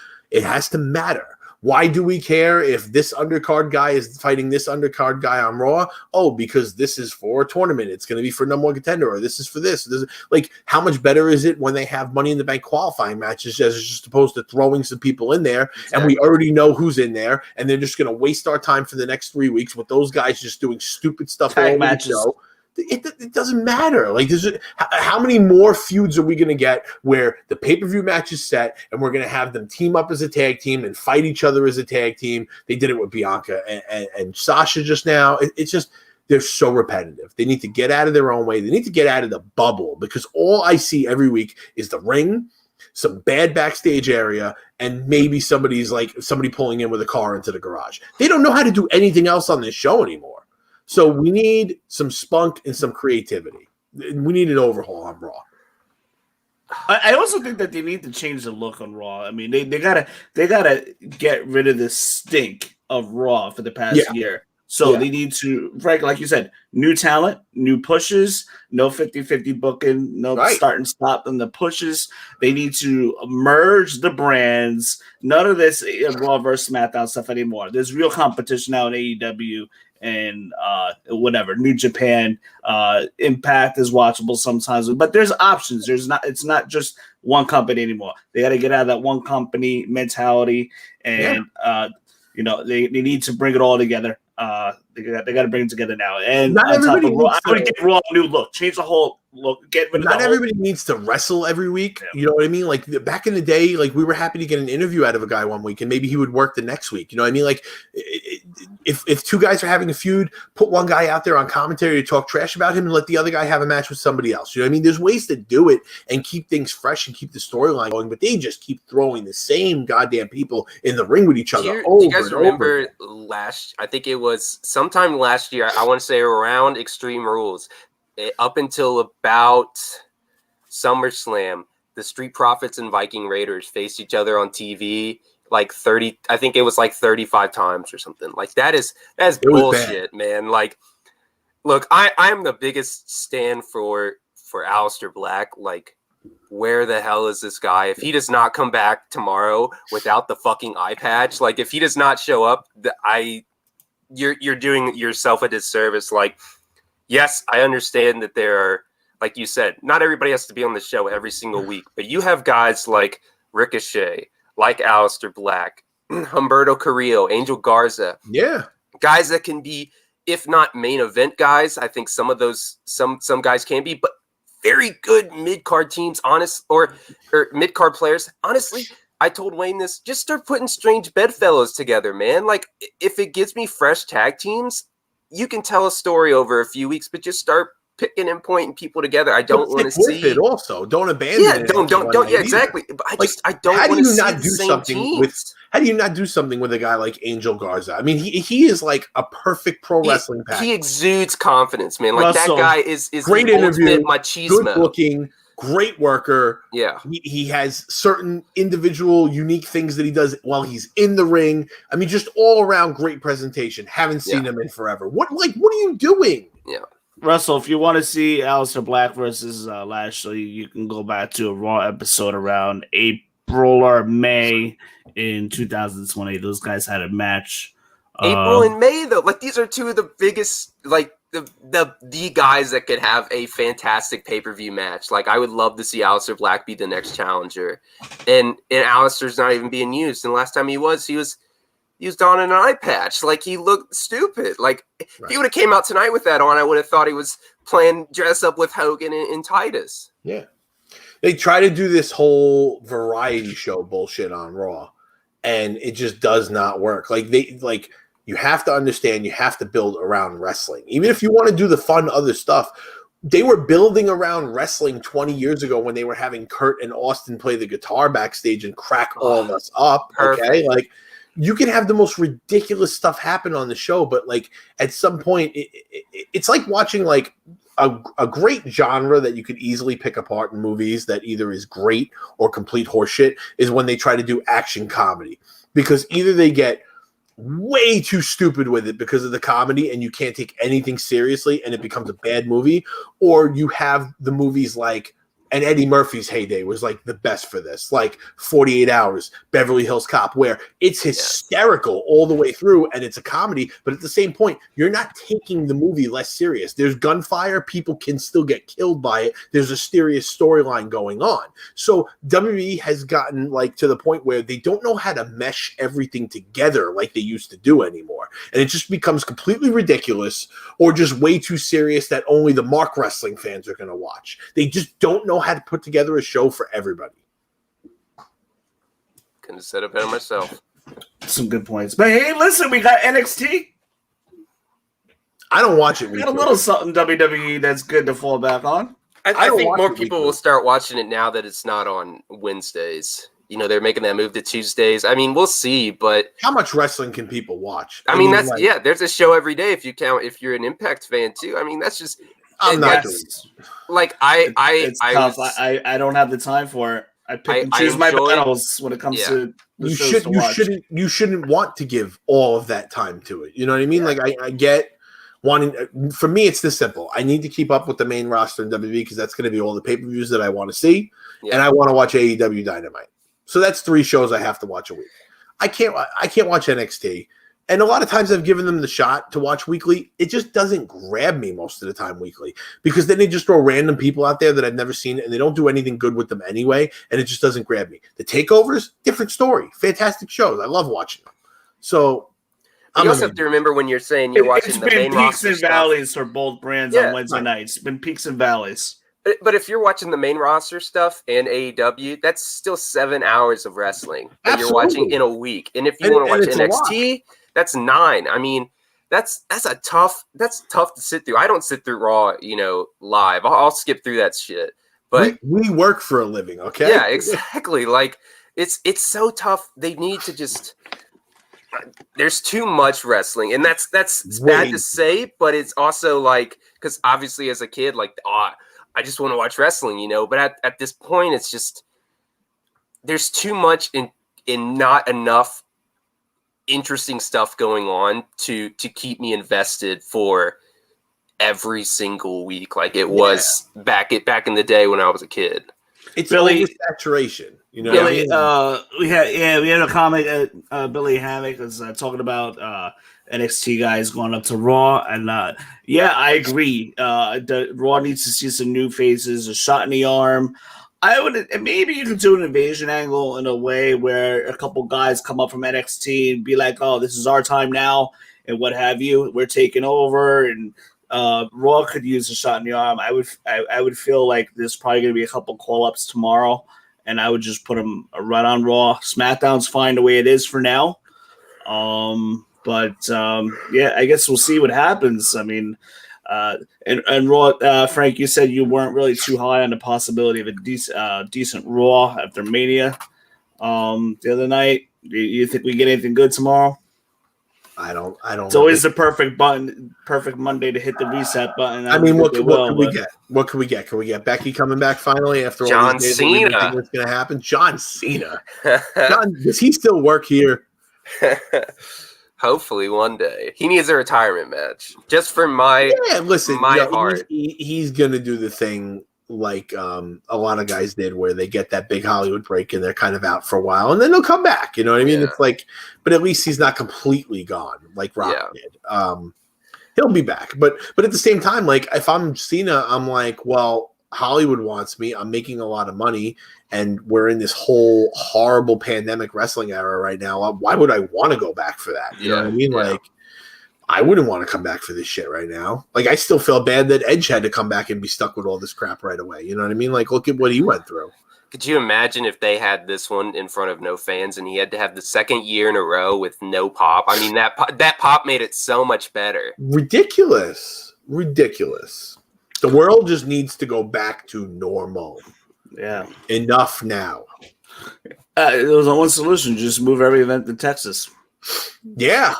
[SPEAKER 3] matter. Why do we care if this undercard guy is fighting this undercard guy on Raw? Oh, because this is for a tournament. It's going to be for number one contender, or this is for this. Like, how much better is it when they have Money in the Bank qualifying matches as just opposed to throwing some people in there, and we already know who's in there, and they're just going to waste our time for the next 3 weeks with those guys just doing stupid stuff.
[SPEAKER 1] Tag matches.
[SPEAKER 3] It doesn't matter. Like, how many more feuds are we going to get where the pay-per-view match is set and we're going to have them team up as a tag team and fight each other as a tag team? They did it with Bianca and Sasha just now. It's just, they're so repetitive. They need to get out of their own way. They need to get out of the bubble, because all I see every week is the ring, some bad backstage area, and maybe somebody pulling in with a car into the garage. They don't know how to do anything else on this show anymore. So we need some spunk and some creativity. We need an overhaul on Raw.
[SPEAKER 1] I also think that they need to change the look on Raw. I mean, they gotta get rid of the stink of Raw for the past year. So they need to, Frank, like you said, new talent, new pushes, no 50-50 booking, no start and stop in the pushes. They need to merge the brands. None of this Raw versus SmackDown stuff anymore. There's real competition now in AEW and whatever, New Japan. Impact is watchable sometimes, but there's options. It's not just one company anymore. They got to get out of that one company mentality, and they need to bring it all together. They got to bring it together now. And
[SPEAKER 3] not everybody
[SPEAKER 1] Raw, I would get Raw a new look, change the whole look, get rid of
[SPEAKER 3] not everybody needs to wrestle every week. Yeah. You know what I mean? Like back in the day, like we were happy to get an interview out of a guy one week, and maybe he would work the next week. You know what I mean? Like if two guys are having a feud, put one guy out there on commentary to talk trash about him and let the other guy have a match with somebody else. You know what I mean? There's ways to do it and keep things fresh and keep the storyline going, but they just keep throwing the same goddamn people in the ring with each other.
[SPEAKER 2] Do you guys remember I think it was sometime last year, I want to say around Extreme Rules, up until about SummerSlam, the Street Profits and Viking Raiders faced each other on TV like 35 times or something. Like that's bullshit, man. Like, look, I'm the biggest stan for Aleister Black. Like, where the hell is this guy? If he does not come back tomorrow without the fucking eye patch, like if he does not show up, you're doing yourself a disservice. Like, yes, I understand that there are, like you said, not everybody has to be on the show every single week, but you have guys like Ricochet, like Aleister Black, Humberto Carrillo, Angel Garza.
[SPEAKER 3] Yeah.
[SPEAKER 2] Guys that can be, if not main event guys, I think some of those, some guys can be, but very good mid-card teams, or mid-card players. Honestly, I told Wayne this, just start putting strange bedfellows together, man. Like, if it gives me fresh tag teams, you can tell a story over a few weeks, but just start picking and pointing people together. I don't want to see
[SPEAKER 3] it. Also, don't abandon it.
[SPEAKER 2] Don't. Yeah, exactly. But I don't want to see
[SPEAKER 3] how do you not do something with a guy like Angel Garza? I mean, he is like a perfect pro wrestling package.
[SPEAKER 2] He exudes confidence, man. Like Russell, that guy is
[SPEAKER 3] great
[SPEAKER 2] the
[SPEAKER 3] interview,
[SPEAKER 2] ultimate machismo.
[SPEAKER 3] Good looking, great worker.
[SPEAKER 2] Yeah.
[SPEAKER 3] He has certain individual unique things that he does while he's in the ring. I mean, just all around great presentation. Haven't seen him in forever. What are you doing?
[SPEAKER 2] Yeah.
[SPEAKER 1] Russell, if you want to see Aleister Black versus Lashley, you can go back to a Raw episode around April or May in 2020. Those guys had a match.
[SPEAKER 2] April and May, though. Like, these are two of the biggest, like, the guys that could have a fantastic pay-per-view match. Like, I would love to see Aleister Black be the next challenger. And Aleister's not even being used. And last time he was on an eye patch. Like, he looked stupid. Like, if he would have came out tonight with that on, I would have thought he was playing dress up with Hogan and Titus.
[SPEAKER 3] Yeah. They try to do this whole variety show bullshit on Raw, and it just does not work. Like, you have to understand, you have to build around wrestling. Even if you want to do the fun other stuff, they were building around wrestling 20 years ago when they were having Kurt and Austin play the guitar backstage and crack all of us up.
[SPEAKER 2] Perfect.
[SPEAKER 3] Okay? Like, you can have the most ridiculous stuff happen on the show, but like at some point, it's like watching like a great genre that you could easily pick apart in movies that either is great or complete horseshit is when they try to do action comedy, because either they get way too stupid with it because of the comedy and you can't take anything seriously and it becomes a bad movie, or you have the movies like, and Eddie Murphy's heyday was like the best for this, like 48 Hours, Beverly Hills Cop, where it's hysterical all the way through and it's a comedy, but at the same point, you're not taking the movie less serious. There's gunfire, people can still get killed by it. There's a serious storyline going on. So WWE has gotten like to the point where they don't know how to mesh everything together like they used to do anymore. And it just becomes completely ridiculous or just way too serious that only the Mark Wrestling fans are going to watch. They just don't know how to put together a show for everybody.
[SPEAKER 2] Couldn't have said it better myself.
[SPEAKER 1] Some good points. But hey, listen, we got NXT.
[SPEAKER 3] I don't watch it
[SPEAKER 1] Got a
[SPEAKER 3] weekly.
[SPEAKER 1] little something WWE that's good to fall back on.
[SPEAKER 2] I
[SPEAKER 3] don't
[SPEAKER 2] think
[SPEAKER 3] watch
[SPEAKER 2] more
[SPEAKER 3] it
[SPEAKER 2] people
[SPEAKER 3] weekly.
[SPEAKER 2] will start watching it now that it's not on Wednesdays. They're making that move to Tuesdays. I mean, we'll see, but
[SPEAKER 3] How much wrestling can people watch?
[SPEAKER 2] I mean, that's
[SPEAKER 3] like,
[SPEAKER 2] there's a show every day if you're an Impact fan too. I mean, that's just
[SPEAKER 3] I'm not doing
[SPEAKER 1] Yes.
[SPEAKER 3] it.
[SPEAKER 2] like
[SPEAKER 1] It's tough.
[SPEAKER 2] was
[SPEAKER 1] I don't have the time for it. I pick and
[SPEAKER 2] I
[SPEAKER 1] choose my
[SPEAKER 2] enjoy-
[SPEAKER 1] battles when it comes
[SPEAKER 2] yeah.
[SPEAKER 1] to the shows to watch.
[SPEAKER 3] You shouldn't want to give all of that time to it. You know what I mean?
[SPEAKER 2] Yeah.
[SPEAKER 3] Like I get wanting. For me, it's this simple. I need to keep up with the main roster in WWE because that's going to be all the pay-per-views that I want to see, and I want to watch AEW Dynamite. So that's 3 shows I have to watch a week. I can't watch NXT. And a lot of times I've given them the shot to watch weekly. It just doesn't grab me most of the time weekly because then they just throw random people out there that I've never seen and they don't do anything good with them anyway. And it just doesn't grab me. The takeovers, different story. Fantastic shows. I love watching them. So
[SPEAKER 2] You also have to remember when you're saying you're watching
[SPEAKER 1] It's
[SPEAKER 2] the
[SPEAKER 1] been
[SPEAKER 2] main
[SPEAKER 1] peaks
[SPEAKER 2] roster
[SPEAKER 1] and
[SPEAKER 2] stuff.
[SPEAKER 1] valleys for both brands
[SPEAKER 2] Yeah,
[SPEAKER 1] on Wednesday nights. It's been peaks and valleys.
[SPEAKER 2] But if you're watching the main roster stuff and AEW, that's still 7 hours of wrestling that you're watching in a week. And if you want to watch NXT, that's 9. I mean, that's tough to sit through. I don't sit through Raw, live. I'll skip through that shit. But
[SPEAKER 3] we work for a living, okay?
[SPEAKER 2] Yeah, exactly. Like it's so tough. They need to just. There's too much wrestling, and that's bad to say, but it's also like because obviously as a kid, like I just want to watch wrestling, But at this point, it's just there's too much in not enough interesting stuff going on to keep me invested for every single week, like it was back in the day when I was a kid.
[SPEAKER 3] It's
[SPEAKER 1] Billy,
[SPEAKER 3] oversaturation.
[SPEAKER 1] Billy, we had a comic. Billy Hammock was talking about NXT guys going up to Raw, and I agree. The Raw needs to see some new faces, a shot in the arm. Maybe you could do an invasion angle in a way where a couple guys come up from NXT and be like, "Oh, this is our time now," and what have you. We're taking over, and Raw could use a shot in the arm. I would feel like there's probably going to be a couple call ups tomorrow. And I would just put them right on Raw. SmackDown's fine the way it is for now. I guess we'll see what happens. I mean, and Raw, Frank, you said you weren't really too high on the possibility of a decent Raw after Mania the other night. You think we get anything good tomorrow?
[SPEAKER 3] I don't.
[SPEAKER 1] It's always the perfect Monday to hit the reset button.
[SPEAKER 3] I mean, what can we get? What can we get? Can we get Becky coming back finally after all
[SPEAKER 2] John
[SPEAKER 3] these days?
[SPEAKER 2] Cena.
[SPEAKER 3] What's going to happen? John Cena. Does he still work here?
[SPEAKER 2] Hopefully one day. He needs a retirement match just for my heart.
[SPEAKER 3] He's going to do the thing like a lot of guys did where they get that big Hollywood break and they're kind of out for a while and then they'll come back. You know what I mean? Yeah. It's like, but at least he's not completely gone like Rock did. He'll be back. But at the same time, like if I'm Cena, I'm like, well, Hollywood wants me. I'm making a lot of money and we're in this whole horrible pandemic wrestling era right now. Why would I want to go back for that? You know what I mean? Like, I wouldn't want to come back for this shit right now. Like, I still feel bad that Edge had to come back and be stuck with all this crap right away. You know what I mean? Like, look at what he went through.
[SPEAKER 2] Could you imagine if they had this one in front of no fans and he had to have the second year in a row with no pop? I mean, that pop made it so much better.
[SPEAKER 3] Ridiculous. The world just needs to go back to normal.
[SPEAKER 1] Yeah.
[SPEAKER 3] Enough now.
[SPEAKER 1] There was one solution: just move every event to Texas.
[SPEAKER 3] Yeah.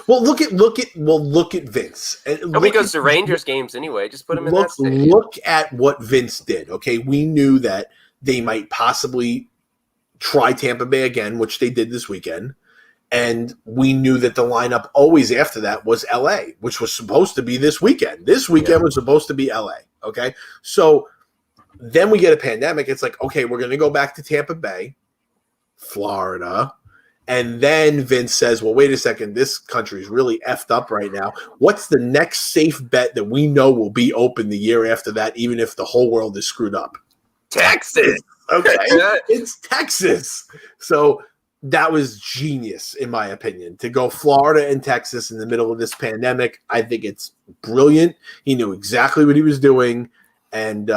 [SPEAKER 3] Well, look at Vince.
[SPEAKER 2] Nobody goes to Rangers games anyway. Just put him in that stadium.
[SPEAKER 3] Look at what Vince did. Okay, we knew that they might possibly try Tampa Bay again, which they did this weekend, and we knew that the lineup always after that was LA, which was supposed to be this weekend. This weekend was supposed to be LA. Okay, so then we get a pandemic. It's like, okay, we're going to go back to Tampa Bay, Florida. And then Vince says, well, wait a second, this country's really effed up right now. What's the next safe bet that we know will be open the year after that, even if the whole world is screwed up?
[SPEAKER 2] Texas.
[SPEAKER 3] Okay. It's Texas. So that was genius, in my opinion, to go Florida and Texas in the middle of this pandemic. I think it's brilliant. He knew exactly what he was doing. And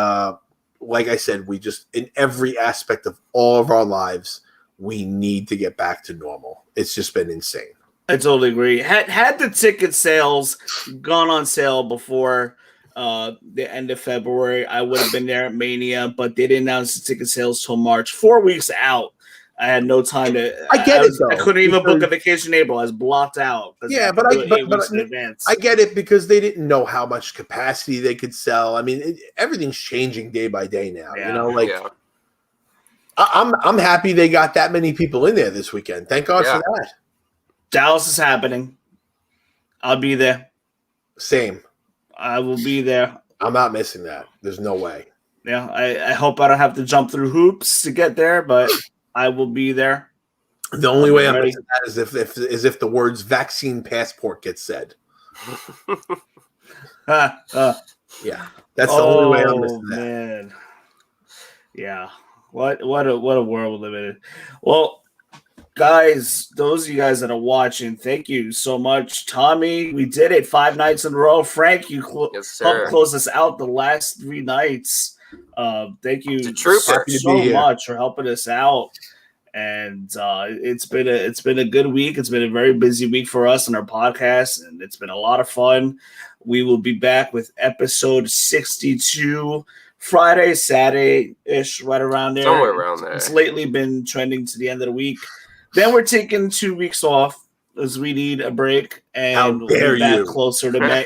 [SPEAKER 3] like I said, we just, in every aspect of all of our lives, we need to get back to normal. It's just been insane.
[SPEAKER 1] I totally agree. Had the ticket sales gone on sale before the end of February, I would have been there at Mania, but they didn't announce the ticket sales till March. 4 weeks out. I had no time to.
[SPEAKER 3] I get it,
[SPEAKER 1] I
[SPEAKER 3] though,
[SPEAKER 1] couldn't even book a
[SPEAKER 3] because-
[SPEAKER 1] vacation in April. I was blocked out.
[SPEAKER 3] Yeah,
[SPEAKER 1] but 8 weeks in advance.
[SPEAKER 3] I get it because they didn't know how much capacity they could sell. I mean, everything's changing day by day now.
[SPEAKER 1] Yeah.
[SPEAKER 3] You know, like I'm happy they got that many people in there this weekend. Thank God for that.
[SPEAKER 1] Dallas is happening. I'll be there.
[SPEAKER 3] Same.
[SPEAKER 1] I will be there.
[SPEAKER 3] I'm not missing that. There's no way.
[SPEAKER 1] Yeah, I hope I don't have to jump through hoops to get there, but I will be there.
[SPEAKER 3] The only way I'm missing that is if the words vaccine passport gets said. Yeah, that's the only way I'm missing that.
[SPEAKER 1] Man. Yeah. What a world we're living in. Well, guys, those of you guys that are watching, thank you so much. Tommy, we did it 5 nights in a row. Frank, you helped close us out the last 3 nights. Thank you so much for helping us out. And it's been a good week. It's been a very busy week for us and our podcast, and it's been a lot of fun. We will be back with episode 62 Friday, Saturday-ish, right around there.
[SPEAKER 2] Somewhere around there.
[SPEAKER 1] It's lately been trending to the end of the week. Then we're taking 2 weeks off as we need a break, and we'll be back closer to May.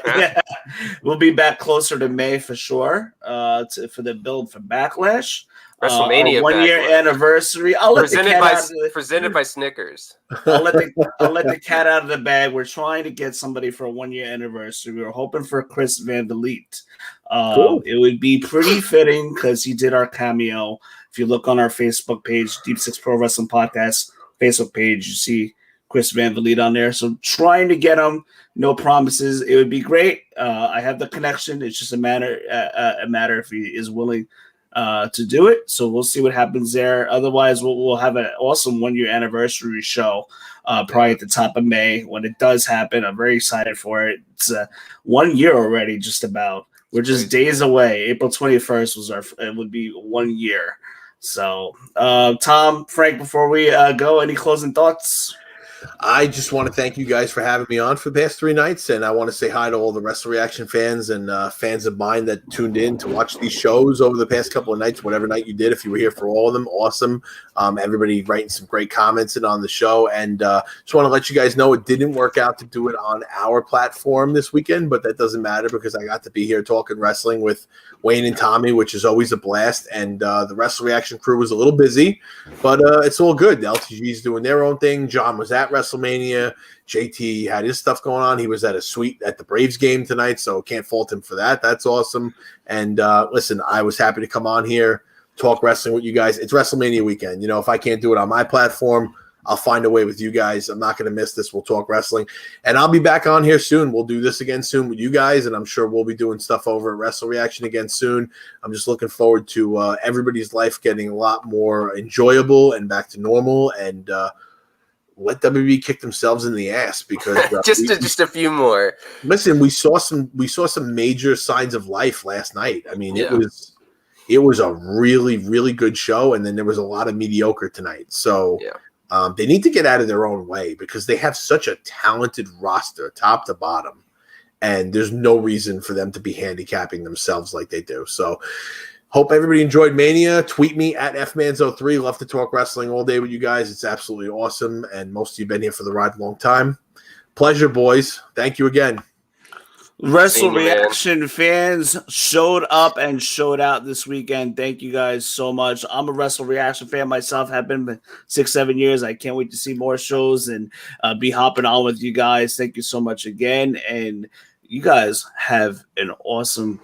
[SPEAKER 1] We'll be back closer to May for sure for the build for Backlash.
[SPEAKER 2] WrestleMania
[SPEAKER 1] 1 year anniversary.
[SPEAKER 2] Presented by Snickers.
[SPEAKER 1] I'll let the cat out of the bag. We're trying to get somebody for a 1 year anniversary. We were hoping for Chris Van Vliet.
[SPEAKER 3] Cool.
[SPEAKER 1] It would be pretty fitting because he did our cameo. If you look on our Facebook page, Deep Six Pro Wrestling Podcast Facebook page, you see Chris Van Vliet on there. So trying to get him. No promises. It would be great. I have the connection. It's just a matter if he is willing to do it. So we'll see what happens there. Otherwise, we'll have an awesome 1 year anniversary show probably at the top of May when it does happen. I'm very excited for it. It's 1 year already, just about. We're just days away. April 21st would be 1 year. So, Tom, Frank, before we go, any closing thoughts?
[SPEAKER 3] I just want to thank you guys for having me on for the past 3 nights, and I want to say hi to all the Wrestle Reaction fans and fans of mine that tuned in to watch these shows over the past couple of nights, whatever night you did. If you were here for all of them, awesome. Everybody writing some great comments on the show, and just want to let you guys know it didn't work out to do it on our platform this weekend, but that doesn't matter because I got to be here talking wrestling with Wayne and Tommy, which is always a blast, and the Wrestle Reaction crew was a little busy, but it's all good. The LTG's doing their own thing. John was at WrestleMania. JT had his stuff going on. He was at a suite at the Braves game tonight, so can't fault him for that. That's awesome. And listen, I was happy to come on here, talk wrestling with you guys. It's WrestleMania weekend. You know, if I can't do it on my platform, I'll find a way with you guys. I'm not going to miss this. We'll talk wrestling. And I'll be back on here soon. We'll do this again soon with you guys, and I'm sure we'll be doing stuff over at Wrestle Reaction again soon. I'm just looking forward to everybody's life getting a lot more enjoyable and back to normal, and let WB kick themselves in the ass because
[SPEAKER 2] just a few more.
[SPEAKER 3] Listen, we saw some major signs of life last night. I mean, it was a really, really good show, and then there was a lot of mediocre tonight. So they need to get out of their own way because they have such a talented roster, top to bottom, and there's no reason for them to be handicapping themselves like they do. So hope everybody enjoyed Mania. Tweet me at FMans03. Love to talk wrestling all day with you guys. It's absolutely awesome, and most of you have been here for the ride a long time. Pleasure, boys. Thank you again.
[SPEAKER 1] Wrestle Reaction fans showed up and showed out this weekend. Thank you guys so much. I'm a Wrestle Reaction fan myself. Have been 6-7 years. I can't wait to see more shows and be hopping on with you guys. Thank you so much again. And you guys have an awesome